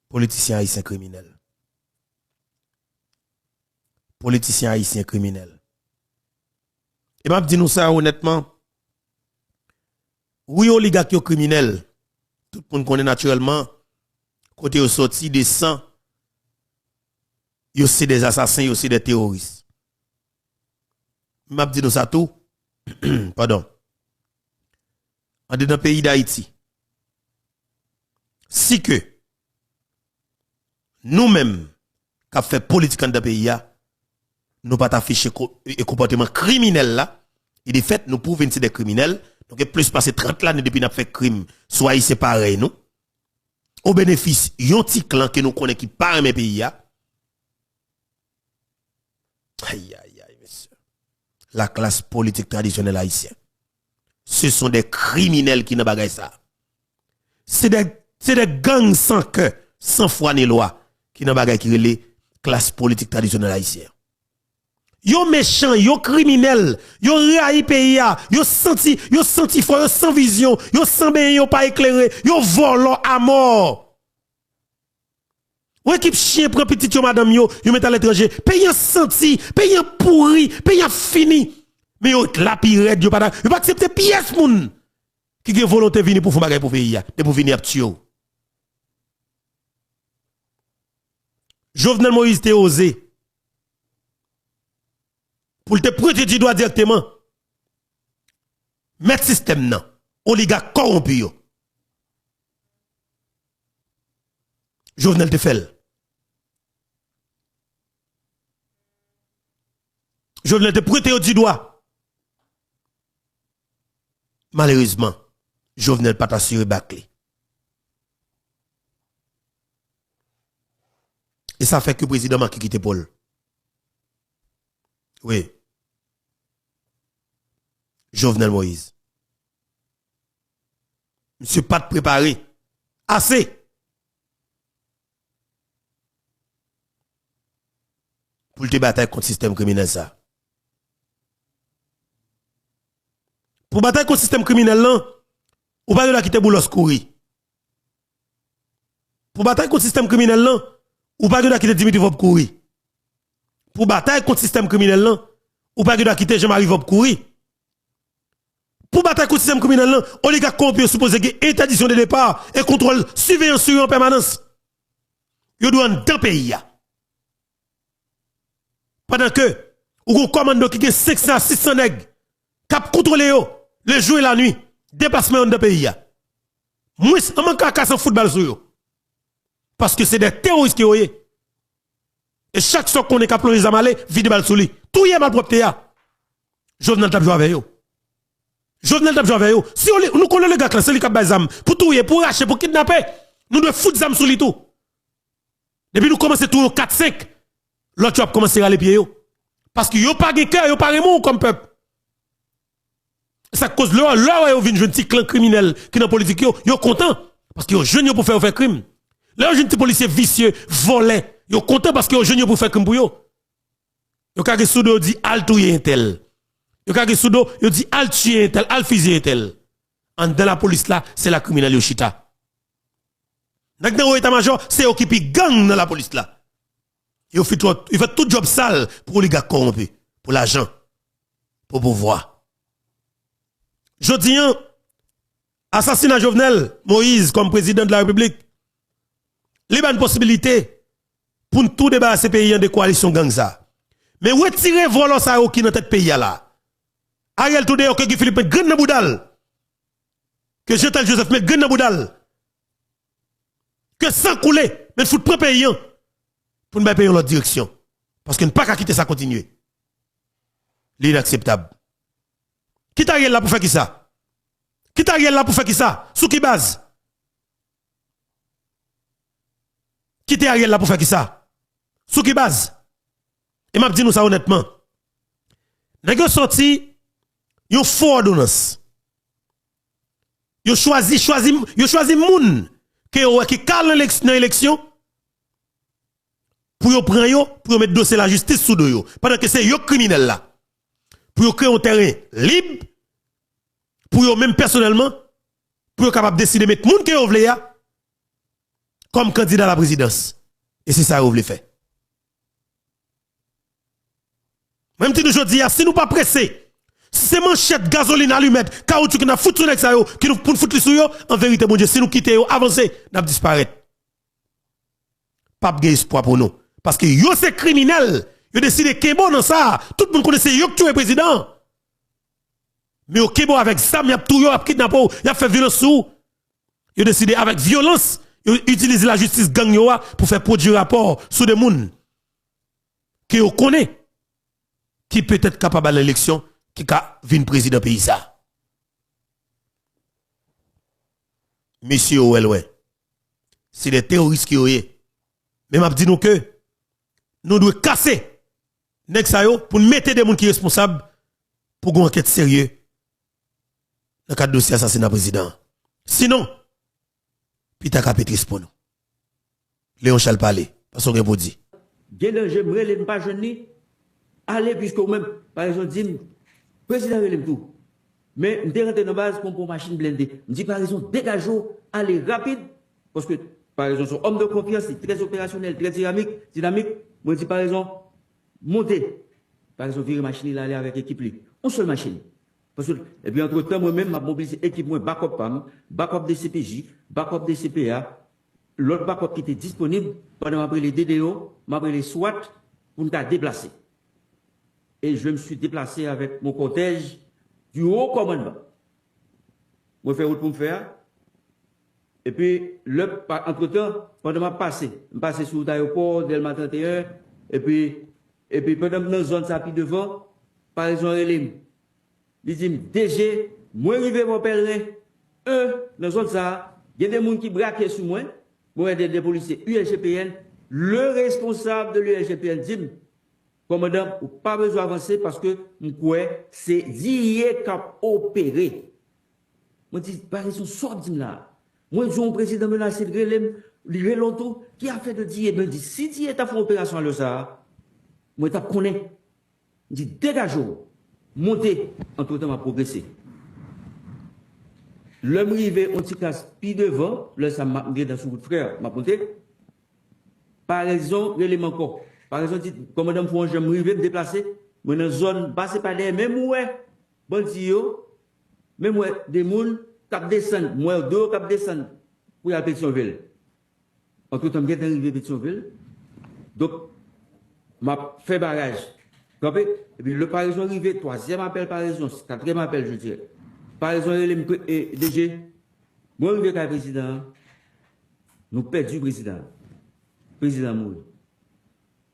Politicien haïtien criminel. Politicien haïtien criminel. Et m'a dit nous ça honnêtement. Oui oligarque criminel. Tout le monde connaît naturellement côté au sorti des sang. Yo c'est des assassins, yo c'est des terroristes. M'a dit nous ça tout. Pardon. En dedans pays d'Haïti. Si que nous-mêmes qui fait politique dans le pays, nous pas afficher comportement criminel là, et de fait nous prouvons que c'est des criminels. Donc plus passé 30 ans depuis nous fait crime, soit c'est pareil nous. Au bénéfice yon petit clan que nous connaissons qui pas mes pays. Aïe aïe aïe monsieur. La classe politique traditionnelle haïtienne. Ce sont des criminels qui ne bagaillent ça. C'est des gangs sans cœur, sans foi ni loi qui ne bagaillent qui les classe politique traditionnelle haïtienne. Yo méchant, yo criminel, yo raï pays, yo senti fort, yo sans vision, yo sans bien, yo pas éclairé, yo volant à mort. Ou équipe chien prend petit yo madame yo met à l'étranger, payant senti, payant pourri, payant fini. Mais yo la pirate yo pas accepter pièce moun qui gen volonté venir pour faire bagay pour pays de pour venir tuer. Jovenel Moïse te osé pour te prêter du doigt directement. Mettre système nan, oligarque corrompu yo. Jovenel te fait. Jovenel te prêter du doigt. Malheureusement, Jovenel pas assuré bâclé. Et ça fait que le président m'a quitté Paul. Oui. Jovenel Moïse. Monsieur pas préparé. Assez. Pour te battre contre le système criminel ça. Pour battre contre le système criminel là, ou pas de la quitter Boulos Kouri. Pour battre contre le système criminel là, ou pas de la quitter Dimitri Vob Kouri. Pour battre contre le système criminel là, ou pas de la quitter Jean-Marie Vob Kouri. Pour battre contre le système criminel là, oligarque corrompu supposé que interdiction de départ et contrôle surveillance sur en permanence. Yo doit dans le pays. Pendant que ou un commando qui a 500 à 600 nègres cap contrôler yo le jour et la nuit, déplacement dans le pays. Moi, on manque à casser football sur yo. Parce que c'est des terroristes qui ont. Et chaque fois qu'on est capable de les amaler, vide balle sous lui. Tout y est mal propre. Jovenel t'a joué avec eux. Jovenel t'a joué avec eux. Si nous connaissons le gars qui c'est lui qui a des armes pour tout y pour racher, pour kidnapper, nous devons foutre des armes sous lui tout. Depuis nous commençons tout au 4-5, l'autre a commencé à aller pieds. Parce que yo pas de cœur, yo pas remous comme peuple. Ça cause là yo vinn jeune petit clan criminel qui dans politique yo content parce que yo jeune pour faire crime. Là jeune petit policier vicieux, volé, yo content parce que yo jeune pour faire crime pour yo. Yo kage soudo dit al touyer un tel. Yo kage soudo yo dit al tuer un tel, al fusiller un tel. En dans la police là, c'est la criminel yo chita. Nak dans état-major, c'est eux qui pi gang dans la police là. Il fait tout job sale pour les gars corrompus, pour l'argent, pour pouvoir. Je dis, assassinat Jovenel Moïse comme président de la République, il y a une possibilité pour nous tout débarrasser pays de coalition gang ça. Mais retirer volant ça qui dans tête pays là. Ariel Toudé que Guy Philippe met grain dans boudal. Que Jean-Tel Joseph met grain dans boudal. Que sans couler, mais faut prendre pays pour nous payer l'autre direction parce que ne pas quitter ça continuer. L'inacceptable. Qui t'a là pour faire qui ça? Qui t'a là pour faire qui ça? Sous qui base? Qui t'a là pour faire qui ça? Sous qui base? Et m'a dit nous ça honnêtement. Nèg sorti yon faux ordonnance. Yo choisi moun qui calme l'élection pour yo prendre yo pour mettre dossier la justice sous de yo pendant que c'est yo criminel là. Pour créer un terrain libre, pour eux même personnellement, pour eux capable de décider de mettre moun que vous voulez comme candidat à la présidence. Et c'est ça que vous voulez faire. Même si nous dis, si nous pas pressés, si c'est manchette, gasoline, allumette, caoutchouc qui n'a foutu sur ça, qui nous pour foutre sur yo, en vérité, mon Dieu, si nous quittons, avancer, nous disparaître. Pas de espoir pour nous. Parce que yo c'est criminel. Yo décide que bon dans ça. Tout le monde connaissait yo que tu es président. Mais au Kebo avec ça, il y a tout yo, il a kidnappé, il a fait violence sous. Yo décide avec violence, yo utilise la justice gang yo pour faire produire rapport sur des moun que yo connaît qui peut être capable à l'élection qui ka vin président pays ça. Monsieur ouais. C'est des terroristes qui yo est. Mais m'a dit nous que nous devons casser nek sa yo pour mettre des gens qui sont responsables pour une enquête sérieuse dans le cadre de dossier assassinat président. Sinon, pita capitris pour nous. Léon Charles parler parce qu'on vous dit. Gelen j'aimerais les pas jeunes aller puisque même par exemple dit président relève tout. Mais on rentre dans base pour machine blindée. On dit par exemple dégageons aller rapide parce que par exemple son homme de confiance est très opérationnel, très dynamique. Moi dis par exemple monter, par exemple, virer machine là, aller avec équipe li. Une seule machine. Parce que, et puis, entre temps, moi-même, m'a mobilisé équipe, moi, backup PAM, backup des CPJ, backup des CPA, l'autre backup qui était disponible, pendant après les DDO, après les SWAT, pour nous déplacer. Et je me suis déplacé avec mon cortège du haut commandement. Moi, je fais route pour me faire. Et puis, entre temps, pendant ma passé, je passé sur l'aéroport, Delma 31, et puis, pendant que dans la zone, ça puis devant, par exemple, il dit, DG, moi, je vais mon pèlerin, dans la zone, ça, il y a des gens qui braquent sur moi, moi, des policiers ULGPN, le responsable de l'ULGPN dit, commandant, ou pas besoin d'avancer parce que, c'est d'hier qu'a opéré. Moi, je dis, par exemple, soit là. Moi, j'ai un président menacé de Relem, qui a fait de d'hier, me dit, si d'hier t'as fait une opération à l'OSA, moi, je connais. Je dis, dégageons, montez, entre-temps, m'a progressé. L'homme rivé, on t'y casse, puis devant, là, ça m'a mis dans son bout de frère, m'a monté. Par exemple, l'élément encore. Par exemple, commandant, faut je me rivé, me déplacer, moi, dans une zone, passez par des, même ouais, bon, même ouais, des mouns, cap descend, moi, deux cap descend, pour la Pétionville. Entre-temps, je suis arrivé à Pétionville. Donc, m'a fait barrage. Et puis le par exemple arrivé, troisième appel par exemple, quatrième appel, je dirais. Par exemple, DG, moi arrivé avec le président, nous perdons le président. Le président mourit.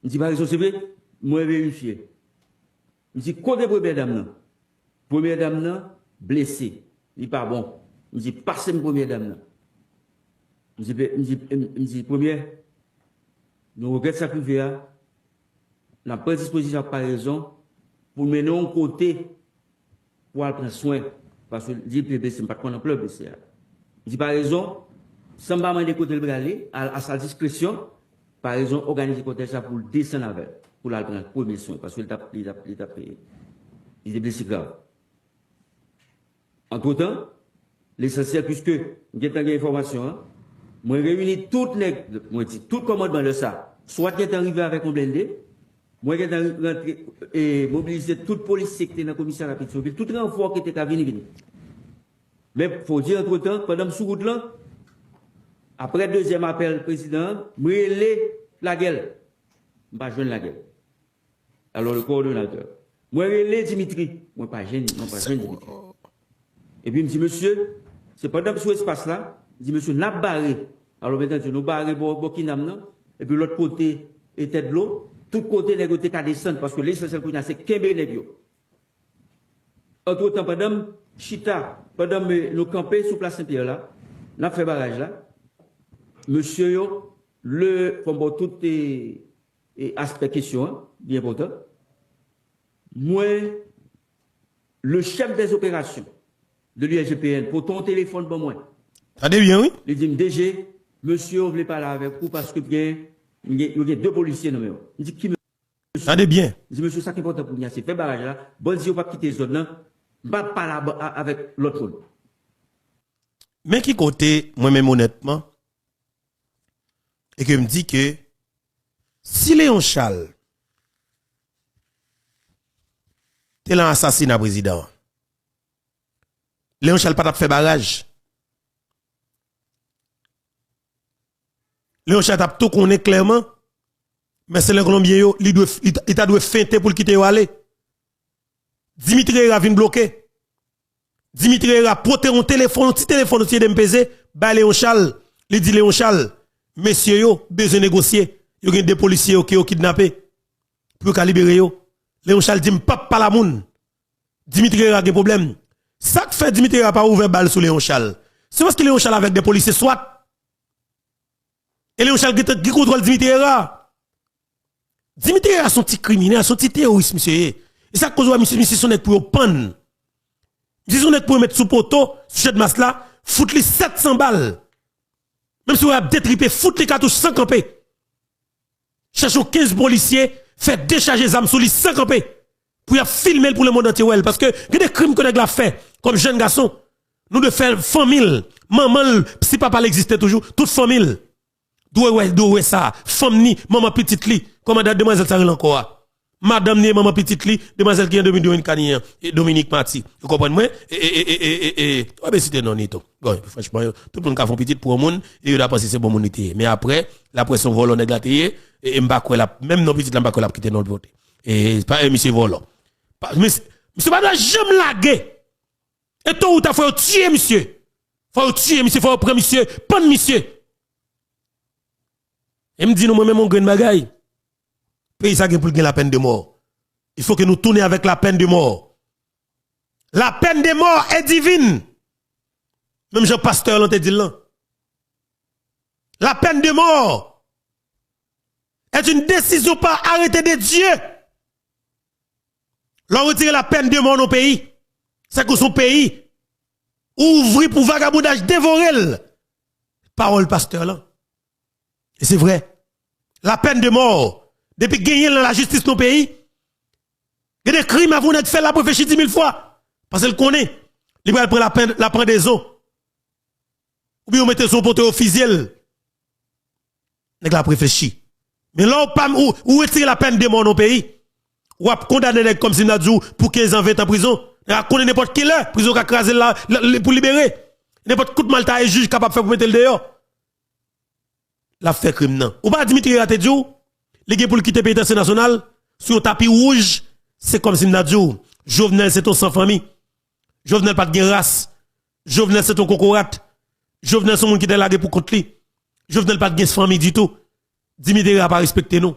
Je dis par exemple, c'est vrai, moi vérifié. Je dis, côté première dame, blessée. Il n'est pas bon. Je dis, passez une première dame. Je dis, première, nous regrettons sacrifier. N'a pas disposition par raison pour mener un côté pour prendre soin. Parce que l'IPB, c'est pas qu'on a plein de BCA. Je dis par raison, sans pas demander côté le aller, à sa discrétion, par raison, organiser côté ça pour descendre avec, pour la prendre premier soin, parce qu'il a payé. Il est blessé grave. Entre temps, l'essentiel, puisque j'ai une information, moi réunis toutes les, moi dis tout commandement de ça, soit qui est arrivé avec un blindé, moi qui est rentré et mobilisé toute police qui était dans le commissariat Pétionville, tout renfort qui était à venir. Mais il faut dire entre-temps, pendant sous route là, après deuxième appel, président, brûler la gueule. Je ne pas jeune la gueule. Alors le coordonnateur. Moi, relais Dimitri. Moi, pas jeune, Dimitri. Et puis, il me dit, monsieur, c'est pendant ce espace-là, il dit, monsieur, n'a barré. Alors maintenant, nous barré pour Kinam, et puis l'autre côté était de l'eau. Tout côté, les côtés qu'à descendre, parce que l'essentiel qu'on a, c'est Kembe Negio. Entre-temps, pendant Chita, pendant nous camper sous place Saint-Pierre là, nous avons fait barrage là. Monsieur, comme tout aspect question, bien important, moi, le chef des opérations de l'USGPN, pour ton téléphone pour moi. Attendez bien, oui? Il dit, DG, monsieur, on ne veut pas parler avec vous parce que il y a deux policiers nommés. Il dit, qui me. Attendez bien. Il dit, monsieur, ça qui est important pour nous, c'est faire barrage là. Bon, si on va quitter zone là, va pas là avec l'autre zone. Mais qui côté, moi-même honnêtement, et que me dit que si Léon Charles t'es l'assassinat président, Léon Charles pas fait barrage. Léon Charles tape tout qu'on est clairement, mais c'est le Colombien, il doit feinter pour le quitter ou aller. Dimitri Era vient bloquer. Dimitri Era porter un téléphone, un petit téléphone aussi d'MPZ, bah Léon Charles, il dit Léon Charles, messieurs yo, besoin de négocier. Yo gen des policiers qui ont kidnappé pour libérer yo. Léon Charles dit pas la moun. Dimitri Era a des problèmes. Ça que fait Dimitri Era pas ouvert balle sur Léon Charles. C'est parce que Léon Charles avec des policiers soit. Et Léon Charles qui contrôle Dimitri Era. Dimitri Era son petit criminel, son petit terroriste monsieur. Et ça cause monsieur son net pour pan. Monsieur son net pour mettre sous poteau, sujet de masse là, foutre les 700 balles. Même si vous avez détripé, foutre les cartouches sans camper. Cherchons 15 policiers, fait décharger les armes sur les sans camper. Pour y filmer pour le monde entier. Parce que, il y a des crimes qu'on a fait, comme jeune garçon. Nous de faire famille, maman, si papa existait toujours, toute famille. D'où ça, femme ni, maman petite li, comme demoiselle Saril encore. Madame ni, maman petite li, demoiselle qui est et Dominique Mati. Vous comprenez moi? Ben c'était non, nito. Franchement, tout le monde qui a fait petite pour le monde, et il a pensé c'est bon monité. Mais après, la pression volant est gâtée, et même non petite, la quitter notre vote. Et pas monsieur volant. Monsieur pas jamais laguer. Et toi, ou t'as fait tuer monsieur. Faut tuer monsieur, faut prendre monsieur, pas monsieur. Et me dit nous moi-même on gagne bagaille. Pays ça pour gagner la peine de mort. Il faut que nous tournions avec la peine de mort. La peine de mort est divine. Même Jean Pasteur l'ont dit là. La peine de mort est une décision par arrêté de Dieu. L'on retire la peine de mort dans nos pays. C'est que son pays ouvre pour vagabondage dévorer. Parole pasteur là. Et c'est vrai. La peine de mort, depuis gagner la justice dans nos pays, il y a des crimes à vous n'être fait la pour réfléchir 10 000 fois. Parce qu'elle connaît. Il va prendre la pendaison. Ou bien on mette son poteau officiel. Nèg la réfléchi. Mais là, ou retire la peine de mort dans nos pays. Ou a condamné comme si nous pour 15 ans, 20 ans en prison. On a condamné n'importe qui là, prison qui a crasé pour libérer. N'importe coup de malta est juge capable de faire pour mettre le dehors. La fait crime non. Ou pas Dimitri Ratedjou, les gars pour le quitter le pays national, sur le tapis rouge, c'est comme si nous Jovenel c'est ton sans famille. Jovenel pas de race. Jovenel c'est ton cocorate. Jovenel c'est mon qui est là pour contre lui. Jovenel pas de famille du tout. Dimitri n'a pas respecté nous.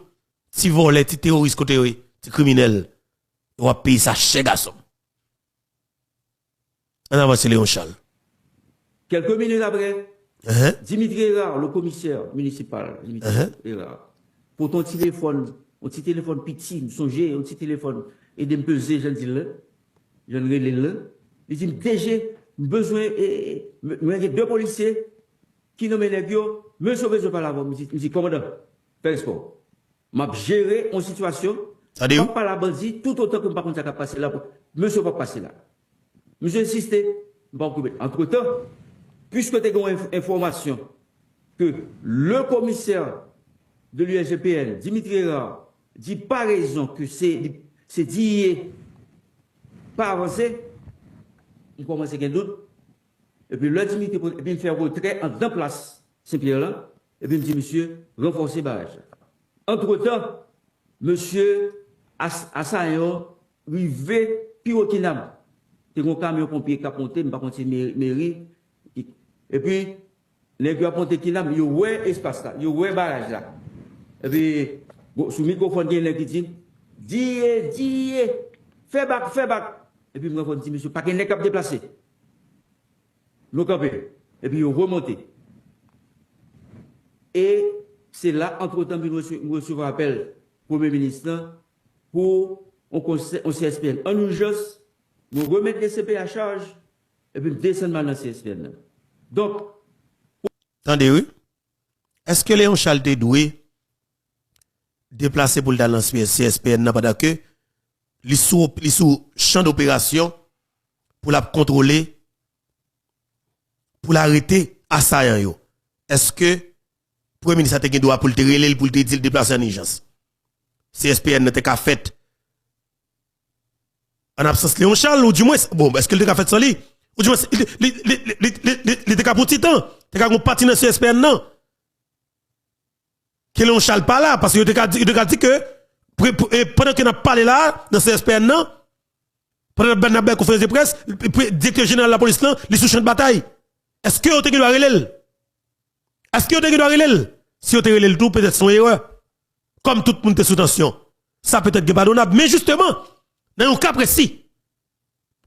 Si volé, si terroriste côté oui, si criminel, on va payer ça chez garçon. On avance Léon Charles. Quelques minutes après, Dimitri Era, le commissaire municipal, Dimitri Era, pour ton téléphone, un petit téléphone petit, songez, un petit téléphone, et de me peser, je dis là, je ne relais là, il dit, DG, besoin, il y a deux policiers qui nomment les gars, monsieur besoin par là, je dis, commandant, fais sport. M'a géré une situation, pas la bandit, tout autant que je ne sais pas passer là, monsieur va passer là. Monsieur insisté, entre temps, puisque tu as une information que le commissaire de l'USGPN, Dimitri Era, dit par raison que c'est dit pas avancé, il commence à avoir un doute. Et puis, le Dimitri, et puis, me fait retrait en deux places, Saint-Pierre là. Et puis, me dit, monsieur, renforcez barrage. Entre-temps, monsieur Assayon, rivé, Pirokinam. C'est un camion pompier qui a monté, mais par contre, c'est mairie. Et puis, les gars ont monté Kinam, il y a un espace là, il y a un barrage là. Et puis, bon, sous le microphone, il y a un qui dit, dis, fais back. Et puis, moi, je dis, monsieur, pas qu'il n'est qu'à déplacer. Nous campé. Et puis, ils ont remonté. Et c'est là, entre-temps, nous recevons un appel Premier ministre pour on CSPN en urgence, nous remettre les CP à charge et puis descendre dans le CSPN. Donc, attendez, oui. Est-ce que Léon Charles est doué déplacer pour le dans CSPN pendant que les sous champ d'opération pour la contrôler, pour l'arrêter assaillant yo? Est-ce que le Premier ministre a été droit pour le tirer pour le déplacer en urgence? CSPN n'était qu'à fait en absence Léon Charles ou du moins, bon, est-ce que le a fait sans lui? Ou du moins, il était qu'à pour titan, il était qu'à partir dans CSPN non? Que Léon Charles pas là, parce qu'il était qu'à dit que pendant qu'il a parlé là, dans CSPN non, pendant que la conférence de presse, le directeur général de la police là, il est sous champ de bataille. Est-ce que vous avez doit relève? Est-ce que vous avez doit relève? Si vous avez relève tout, peut-être son erreur. Comme tout le monde est sous tension. Ça peut être pardonnable. Mais justement, dans un cas précis,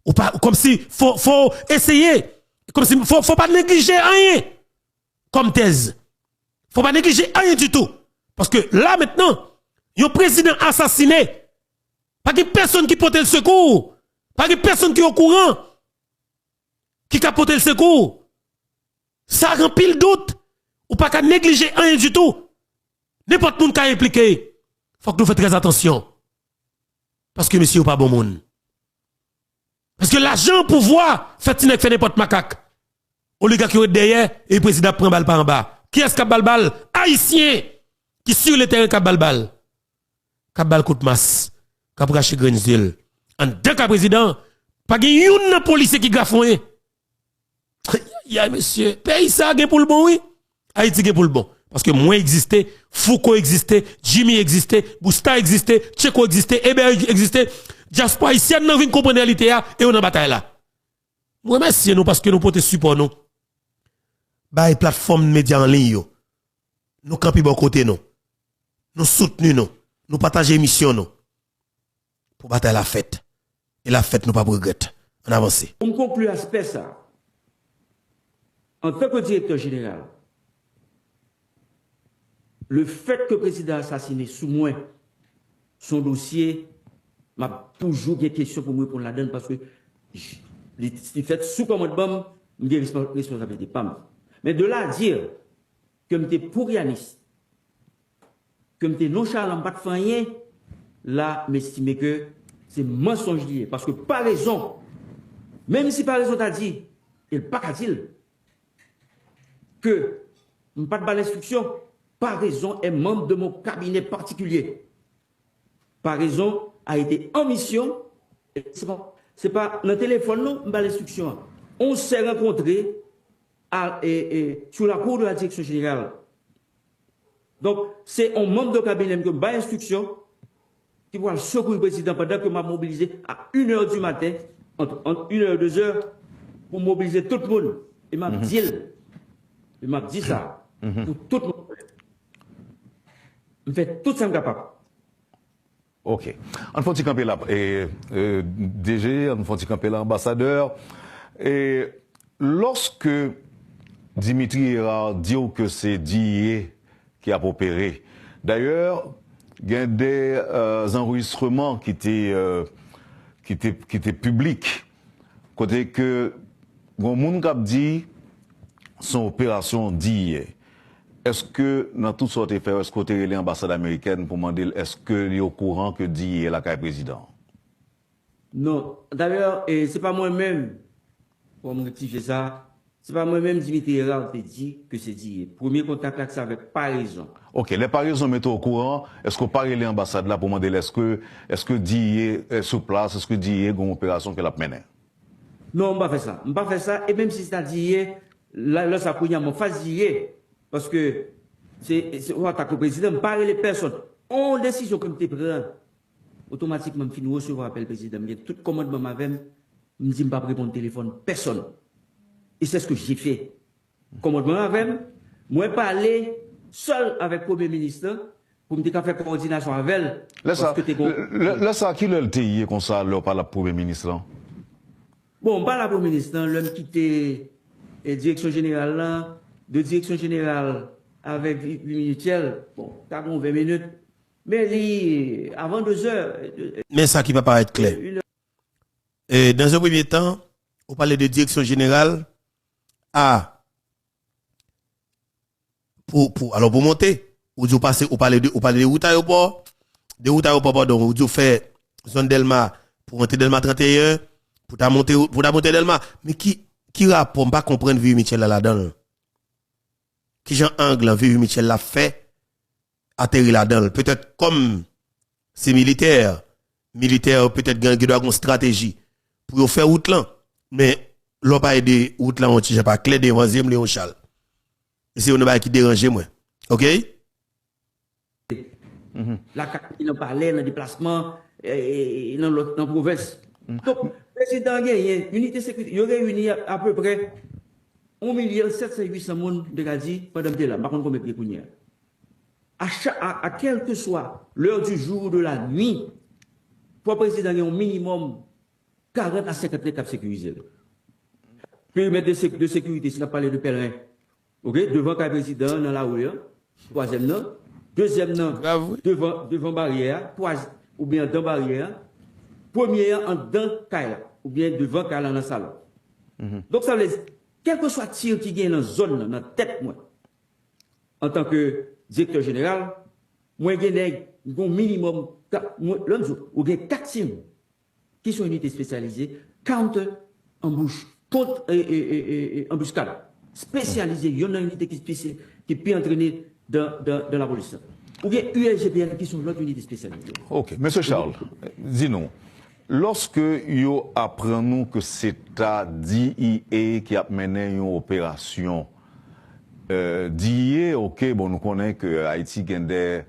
ou pas, comme si faut essayer, comme si faut pas négliger rien comme thèse. Faut pas négliger rien du tout. Parce que là maintenant, il y a un président assassiné. Pas de personne qui porte le secours. Pas de personne qui est au courant. Qui a porté le secours. Ça remplit le doute. Ou pas qu'à négliger rien du tout. N'importe qui est impliqué. Faut que nous fassions très attention. Parce que monsieur n'est pas bon monde. Parce que l'argent, pouvoir, fait n'importe macaque. Oligarque qui est derrière et le président prend balle par en bas. Qui est-ce qui a balle? Haïtien. Qui sur le terrain qui a balle? Qui a balle coup de masse. Qui a braché Grenzil. En deux cas président, pas de une police qui grafoué. Ya monsieur, pays ça a pour le bon, oui. Haïti a pour le bon. Parce que moi existais, Foucault existait, Jimmy existait, Bousta existait, Tcheko existait, Hébert existait, Jasper haïtien nous vient comprendre la réalité et on en bataille là. Nous remercions nous parce que nous portons support nous. Bah plateforme médias en ligne yo. Nous campi bon côté nous. Nous soutenons nous, nous partageons émission nous. Pour bataille la fête. Et la fête nous pas regretter. On avance. Pour conclure aspect ça. En tant que directeur général, le fait que le président a assassiné sous moi, son dossier, m'a toujours des questions pour moi pour la donne parce que il fait sous commandement, j'ai responsabilité. Mais de là à dire que je suis pourrianiste, que je suis nonchalant, pas de rien, là, m'estime que c'est mensonge lié. Parce que par raison, même si par raison t'as dit, il pas qu'à dire que je n'ai pas de l'instruction. Par raison est membre de mon cabinet particulier. Par raison a été en mission. C'est pas dans le téléphone, non, pas l'instruction. On s'est rencontrés sur la cour de la direction générale. Donc, c'est un membre de cabinet qui a instruction qui va secourir le président pendant que m'a mobilisé à 1h du matin, entre 1h et 2h, pour mobiliser tout le monde. Il m'a dit ça pour tout le monde. Je fais tout ça capable. Ok. On faut camper là, DG, on faut camper là, ambassadeur. Et lorsque Dimitri Hérard dit que c'est DIE qui a opéré, d'ailleurs, il y a des enregistrements qui étaient publics, côté que, bon, moun kap dit, son opération DIE. Est-ce que, dans toute sorte de faire, est-ce que vous l'ambassade américaine pour demander, est-ce que est au courant que DIE est la carte président? Non. D'ailleurs, c'est pas moi-même, pour me rectifier ça, c'est pas moi-même, Dimitri Hérard, qui dit que c'est DIE. Premier contact là, c'est avec Paraison. Ok, les Paraisons mettent au courant, est-ce que vous parlez l'ambassade là pour demander, est-ce que DIE est sur place, est-ce que DIE a une opération qu'elle a menée? Non, on va faire ça. On va faire ça. Et même si c'est-à-dire, là, ça pourrait m'en faire parce que on attaque le président, on parle les personnes. On décision comme tu prends, automatiquement, je finis recevoir appel président. Tout commandement m'avait, me dit, je ne pas répondre au téléphone, personne. Et c'est ce que j'ai fait. Commandement m'avait, moi, parler seul avec le Premier ministre pour me dire qu'on fait coordination avec elle. Là, ça, qui l'a été comme ça, là, par le Premier ministre, là? Bon, pas la Premier ministre, l'homme qui était direction générale, là, de direction générale avec Michel, bon, t'as 20 minutes. Mais avant 2 heures. Mais ça qui va paraître clair. Et dans un premier temps, on parlait de direction générale alors pour monter, ou parler de route aéroport, pardon, ou fait zone Delma pour monter Delma 31, pour ta monter Delma. Mais qui rapport pas comprendre Vieux Michel là-dedans? Qui Jean Angle Vieux Michel l'a fait atterrir là-dedans? Peut-être comme c'est militaire peut-être qui doit avoir une stratégie pour faire route là, mais l'on pas aider route là on tient pas clé devant Léon Charles. C'est on pas qui déranger moi. OK? La il en parlait dans le déplacement dans la province. Donc, le président gagne unité sécurité, il réuni à peu près 1 700 800 personnes de Gadi pendant que là, par contre combien de gens. À quel que soit l'heure du jour ou de la nuit, pour le président il y a un minimum 40 à 50 étapes sécurisées. Périmètre de sécurité, si on a parlé de pèlerin, ok, devant le président dans la rue, troisième non, deuxième non, devant barrière, ou bien dans barrière, premier en dans Kaila, ou bien devant Kaila dans le salon. Donc ça veut dire, quel que soit le tir qui gagne dans la zone, dans la tête, moi, en tant que directeur général, moi, j'ai un minimum, ou bien 4 teams qui sont unités spécialisées, contre-embouche, contre-embuscade, spécialisées. Il y a une unité qui peut entraîner dans la police. Ou bien ULGPN qui sont l'autre unité spécialisée. Ok, Monsieur Charles, dis-nous, lorsque vous apprenez que c'est la DIA qui a mené une opération, DIA, ok, bon, nous connaissons que Haïti a des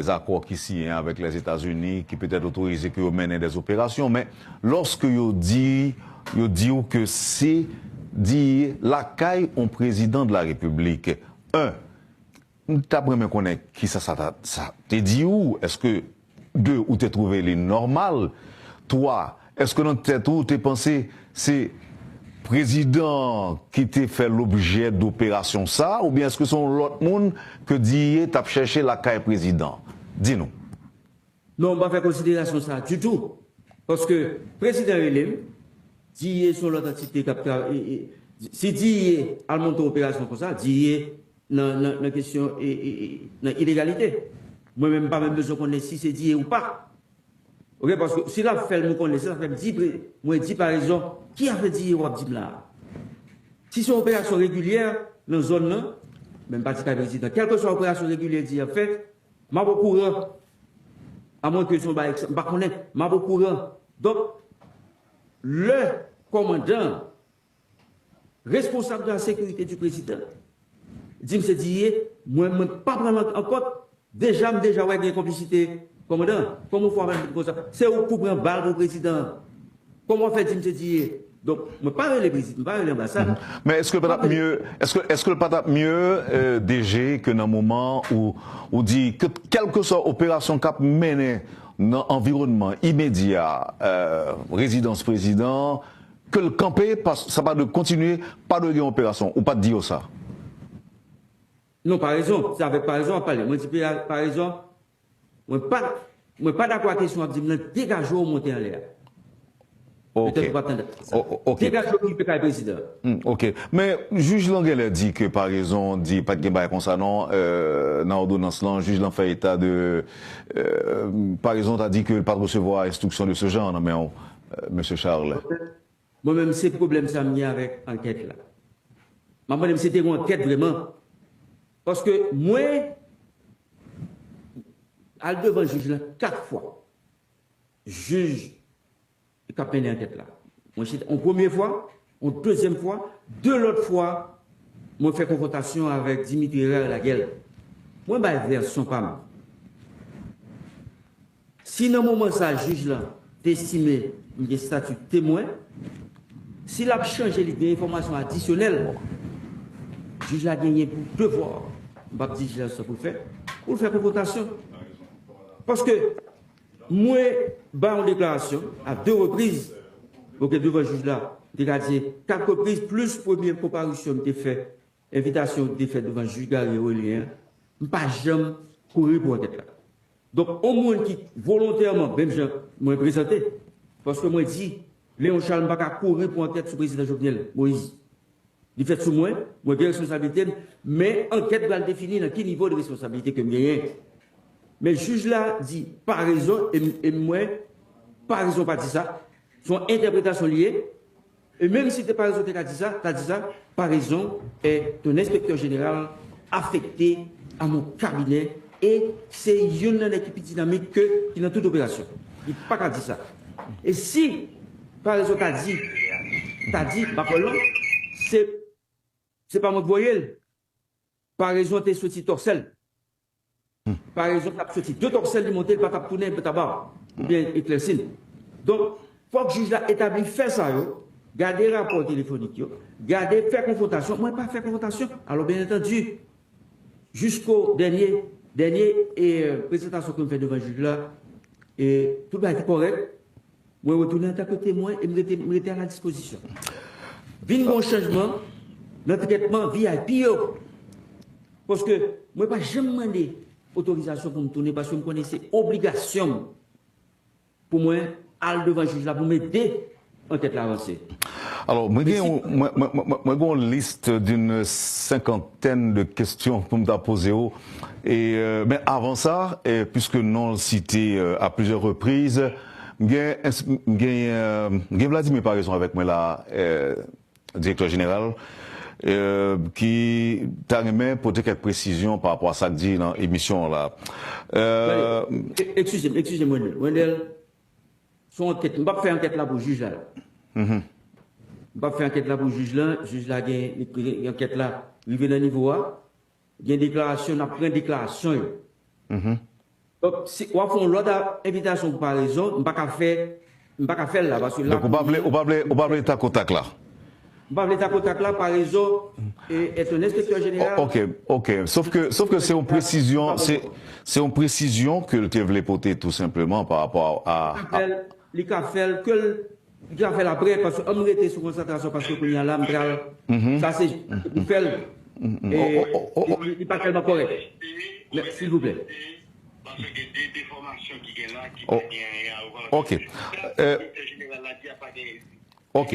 accords qui signent avec les États-Unis, qui peut-être autorisé que vous menez des opérations, mais lorsque vous dites que c'est DIA, la caille au président de la République, nous t'apprenons connaître qui ça t'es dit où? Est-ce que 2 ou t'es trouvé les normales? 3, est-ce que dans tête où t'es pensé c'est président qui t'a fait l'objet d'opération ça, ou bien est-ce que c'est l'autre monde que dit t'as cherché la caille président? Dis-nous. Non, on va faire considération ça du tout. Parce que président Elim, dit sur l'autre entité si dit à monter opération comme ça, dit dans la question dans l'illégalité. Moi-même, pas même besoin qu'on ait si c'est dit ou pas. Ok, parce que si la fait nous connaître, ça fait dire par exemple, qui a fait dire ou a dit là? Si c'est une opération régulière dans la zone là, même pas le président, quelle que soit l'opération régulière dit en fait, m'a beaucoup courant. À moins que son pas connaître, m'a beaucoup courant. Donc, le commandant responsable de la sécurité du président, dit c'est dit, moi, je ne pas prendre en compte, déjà, ouais, il y a une complicité. Commandant, comment faut faire comme ça? C'est où pour prendre balle au président? Comment fait dit? Donc, je ne parle pas les présidents, je ne parle pas l'ambassade. Mais est-ce que le pas mieux DG que dans le moment où on dit que quelle que soit opération cap menée dans l'environnement immédiat, résidence président, que le camper, ça va de continuer, pas de opération, ou pas de dire ça? Non, par exemple, c'est avec par exemple, moi, par exemple, je ne suis pas d'accord avec la question, je dis, dégageons au monter en l'air. Ok. Dégageons qui peut être président. Ok. Mais, juge Languel a dit que, par exemple, dit pas de débat comme ça, non, dans l'ordonnance, le juge l'en fait état de, par exemple, a dit que pas de recevoir instruction de ce genre, non, mais, monsieur Charles. Moi-même, c'est le problème, ça me avec l'enquête, là. Moi-même, c'était une enquête vraiment. Parce que, moi, al devant le juge là 4 fois. Juge qui a mené l'enquête là. En première fois, en deuxième fois, de l'autre fois, moi fait confrontation avec Dimitri Herrera la gueule. Moi, je version pas mal. Si dans le moment ça, juge là, estimé le statut témoin, s'il a changé les informations additionnelles, le juge a gagné pour devoir, je ne vais pas dire ça pour faire confrontation. Parce que moi, en déclaration, à 2 reprises, devant le juge là, dit 4 reprises, plus première comparution de fait, invitation de fait devant le juge Gary Aurélien, je ne vais pas jamais courir pour enquête là. Donc, au moins qui volontairement, même je me présenté, parce que moi je dis, Léon Charles ne va pas courir pour enquête sur le président Jovenel Moïse. Il fait sous moi bien responsabilité, mais enquête va le définir dans quel niveau de responsabilité que je gagne. Mais le juge là dit, par raison, et moi, par raison, pas dit ça, son interprétation liée, et même si tu n'as pas raison, tu as dit ça, par raison, est ton inspecteur général affecté à mon cabinet, et c'est une équipe dynamique qui est dans toute opération. Il n'a pas qu'à dire ça. Et si, par raison, tu as dit, c'est pas mon voyelle. Par raison, tu es sorti torsel. Par exemple, tu as sorti 2 torselles de monter, pas tourner, pas tabac, ou bien éclaircir. Donc, il faut que le juge a établi, faire ça, garder le rapport téléphonique, garder, faire confrontation. Moi, pas faire confrontation. Alors, bien entendu, jusqu'au dernier présentation que je fais devant le juge là, et tout va être correct. Moi, je retourne en tant que témoin et me rester à la disposition. Vin mon changement, notre traitement VIP, parce que moi, je n'ai pas jamais demandé autorisation pour me tourner parce que je connaissais obligation pour moi aller devant le juge là pour m'aider en tête l'avancée. Alors, moi, j'ai une liste d'une 50aine de questions pour me poser. Mais avant ça, puisque non cité à plusieurs reprises, j'ai Vladimir par exemple avec moi là, directeur général, qui t'a remis pour quelques précisions par rapport à ça que dit dans l'émission là. Excusez-moi, Wendell. Son enquête, je ne vais pas faire enquête là pour le juge là. Je ne vais pas faire enquête là pour le juge là. Le juge là, il y a une enquête là, il vient dans le niveau A. Il y a une déclaration, on a pris une déclaration. Donc, si on fait l'autre invitation pour par raison, je ne vais pas faire là. Parce que là, donc, on va parler de ta contact là. On va parler de ta contact là par raison et ton inspecteur général. Ok. Sauf que c'est une précision, c'est une précision que tu voulais porter tout simplement par rapport à. Les cafés que il a fait après parce qu'on était sous concentration parce que il y a l'âme ça c'est pour faire et il n'est pas tellement correct. S'il vous plaît. Parce que des formations qui sont là, qui ok. Ok.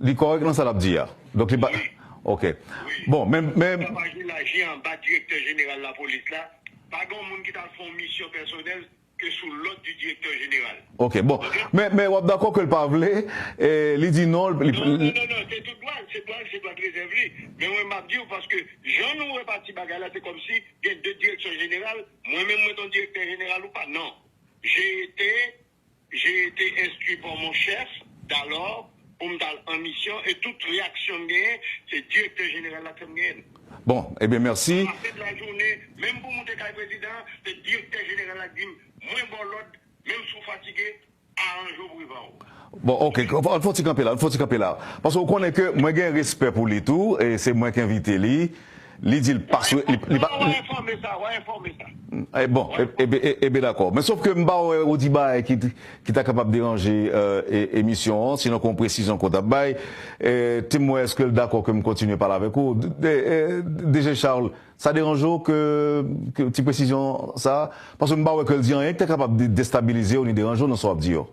Il est correct dans sa labdia. Donc, il ok. Bon, même. L'agent en bas, directeur général de la police là, pas grand monde qui a fait une mission personnelle que sous l'autre du directeur général. Ok, bon. Mais on est d'accord que le Pavlé, il dit non. Non, c'est tout droit, c'est droit réservé. Mais moi, je dis parce que j'en ai réparti bagarre là, c'est comme si il y a 2 directeurs généraux, moi-même, moi, ton directeur général ou pas. Non. J'ai été instruit par mon chef d'alors pour me donner en mission et toute réaction gagne, c'est le directeur général là qui me gagne. Bon, eh bien, merci. À la fin de la journée, même pour monter le président, c'est le directeur général là qui dit, moins bon l'ordre, même sous fatigué, à un jour pour bon, ok, il faut s'y camper là. Parce qu'on connaît que moi j'ai un respect pour lui tout, et c'est moi qui invite lui. Il dit le passe. On va informer ça. Bon, et bien d'accord. Mais sauf que m'ba Odiba qui t'a capable de déranger émission, sinon qu'on précise encore d'abord. Dis-moi, est-ce que d'accord que me continue par là avec vous? DG Charles, ça dérange que petite précision ça? Parce que m'ba que le dit rien, que t'es capable de déstabiliser ou de déranger dans son dire.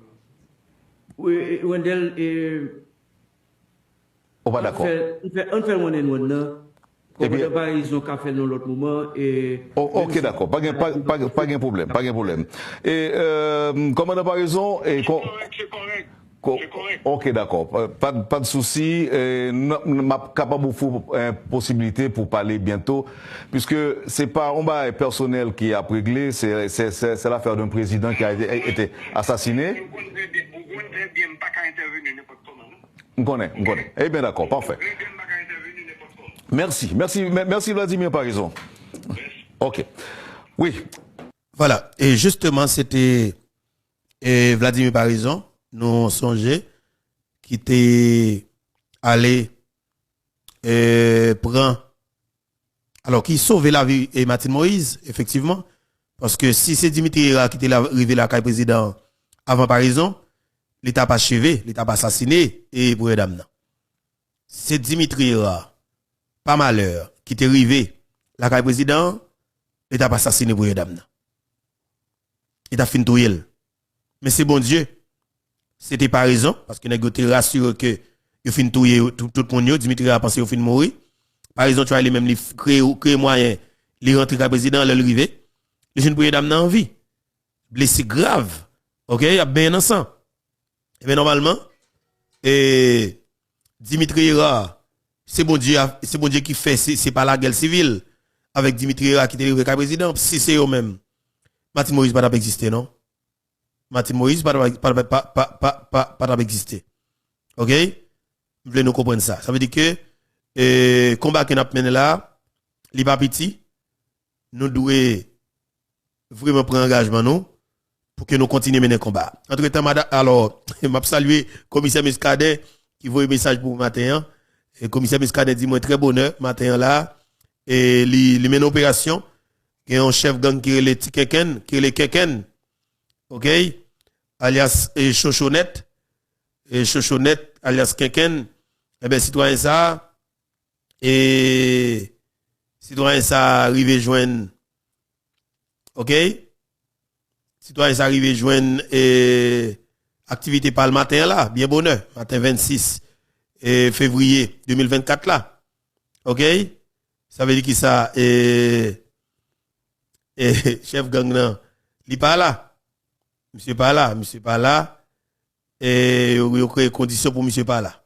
Oui, Wendell, on va d'accord. On fait mon ils ont qu'à faire dans l'autre moment. Ok, d'accord, pas de problème. Et, commandant par raison. C'est correct. C'est correct. Ok, d'accord. Pas de souci. M'a capable de faire possibilité pour parler bientôt, puisque c'est pas un bail personnel qui a réglé, c'est l'affaire d'un président qui a été assassiné. Vous comprenez très bien, pas qu'à intervenir n'importe comment. On connaît. Eh bien, d'accord, parfait. Merci Vladimir Parison. Ok. Oui. Voilà. Et justement, c'était Vladimir Parison, nous songeait, qui était allé prendre. Alors, qui sauvait la vie de Martin Moïse, effectivement. Parce que si c'est Dimitri Hira qui était arrivé là, comme président avant Parison, l'État pas achevé, l'État pas assassiné, et pour dame. C'est Dimitri Hira, pas malheur, qui était arrivé là, comme président, l'État pas assassiné pour dame. Il a fini tout. Mais c'est bon Dieu. C'était pas raison, parce que nous avons rassuré que il fin tout le monde, Dimitri a pensé qu'il fin mourir. Par exemple, tu as les mêmes créer moyen, les rentrer comme président, le river. Les jeunes pour dame dans vie. Blessé grave. OK, il y a bien ensemble. Et bien normalement, Dimitri Hira, c'est bon Dieu qui fait, c'est pas la guerre civile avec Dimitri Hira qui était comme président, si c'est eux même. Martin Moïse pas exister, non? Martin Moïse pas exister. OK? Vous voulez nous comprendre ça. Ça veut dire que combat que nous avons mené là, il pas petit. Nous devons vraiment prendre engagement nous pour que nous continuions à mener le combat. Entre-temps, alors, je vais saluer le commissaire Muscadet qui voit un message pour matin. Le commissaire Muscadet dit moi très bonheur matin là et il mène opération. Il y a un chef gang qui est le Keken. OK? Alias Chochonette. Et Chochonette, alias Keken. Eh bien, citoyen ça arrive joindre. OK? Citoyen ça arrive joindre activité par le matin là, bien bonheur, matin 26 février 2024 là. OK? Ça veut dire qui ça chef gang nan, il pas là. Monsieur pas là. Et il y a créé condition pour monsieur pas là.